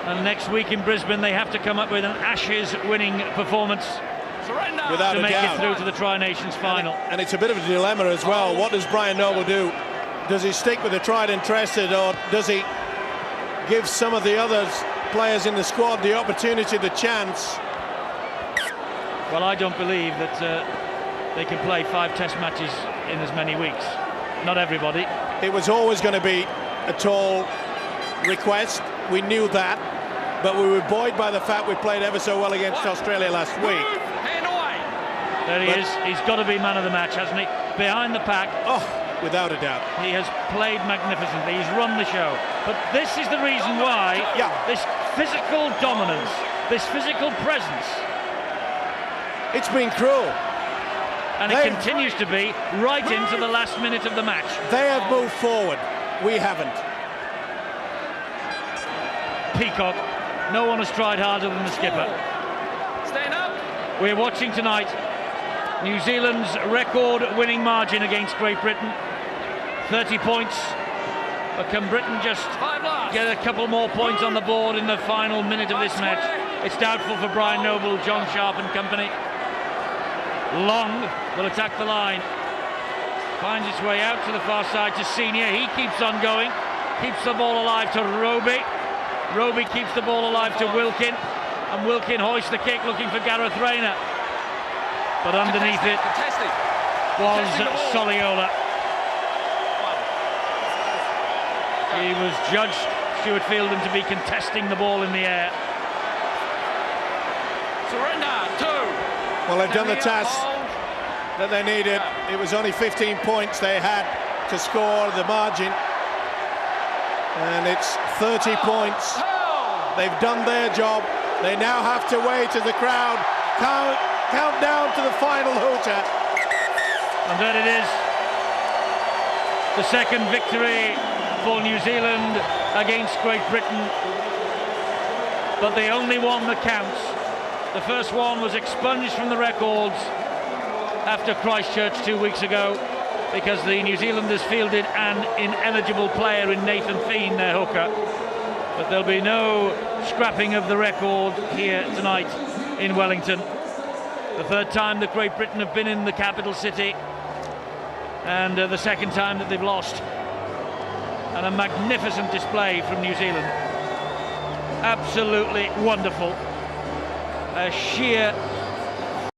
Speaker 1: And next week in Brisbane, they have to come up with an Ashes winning performance
Speaker 2: Without
Speaker 1: to make
Speaker 2: doubt.
Speaker 1: it through to the Tri-Nations final.
Speaker 2: And it's a bit of a dilemma as well. What does Brian Noble do? Does he stick with the tried and trusted, or does he give some of the other players in the squad the opportunity, the chance?
Speaker 1: Well, I don't believe that they can play 5 test matches in as many weeks. Not everybody.
Speaker 2: It was always going to be a tall request. We knew that, but we were buoyed by the fact we played ever so well against Australia last week.
Speaker 1: There he is. He's got to be man of the match, hasn't he? Behind the pack.
Speaker 2: Oh, without a doubt.
Speaker 1: He has played magnificently. He's run the show. But this is the reason why this physical dominance, this physical presence.
Speaker 2: It's been cruel.
Speaker 1: And it continues to be right into the last minute of the match.
Speaker 2: They have moved forward. We haven't.
Speaker 1: Peacock. No one has tried harder than the skipper.
Speaker 5: Stand up.
Speaker 1: We're watching tonight New Zealand's record-winning margin against Great Britain. 30 points. But can Britain just get a couple more points on the board in the final minute of this match? It's doubtful for Brian Noble, John Sharp and company. Long will attack the line. Finds its way out to the far side to Senior. He keeps on going. Keeps the ball alive to Roby. Roby keeps the ball alive to Wilkin. And Wilkin hoists the kick looking for Gareth Rayner. But underneath it was Soliola. He was judged, Stuart Fielden, to be contesting the ball in the air.
Speaker 5: Surrender. 2.
Speaker 2: Well, they've done the task that they needed. It was only 15 points they had to score the margin. And it's 30 points. They've done their job. They now have to wait as the crowd count down to the final hooter.
Speaker 1: And there it is. The second victory for New Zealand against Great Britain. But the only one that counts. The first one was expunged from the records after Christchurch 2 weeks ago because the New Zealanders fielded an ineligible player in Nathan Feen, their hooker. But there'll be no scrapping of the record here tonight in Wellington. The third time that Great Britain have been in the capital city, and the second time that they've lost. And a magnificent display from New Zealand. Absolutely wonderful. A sheer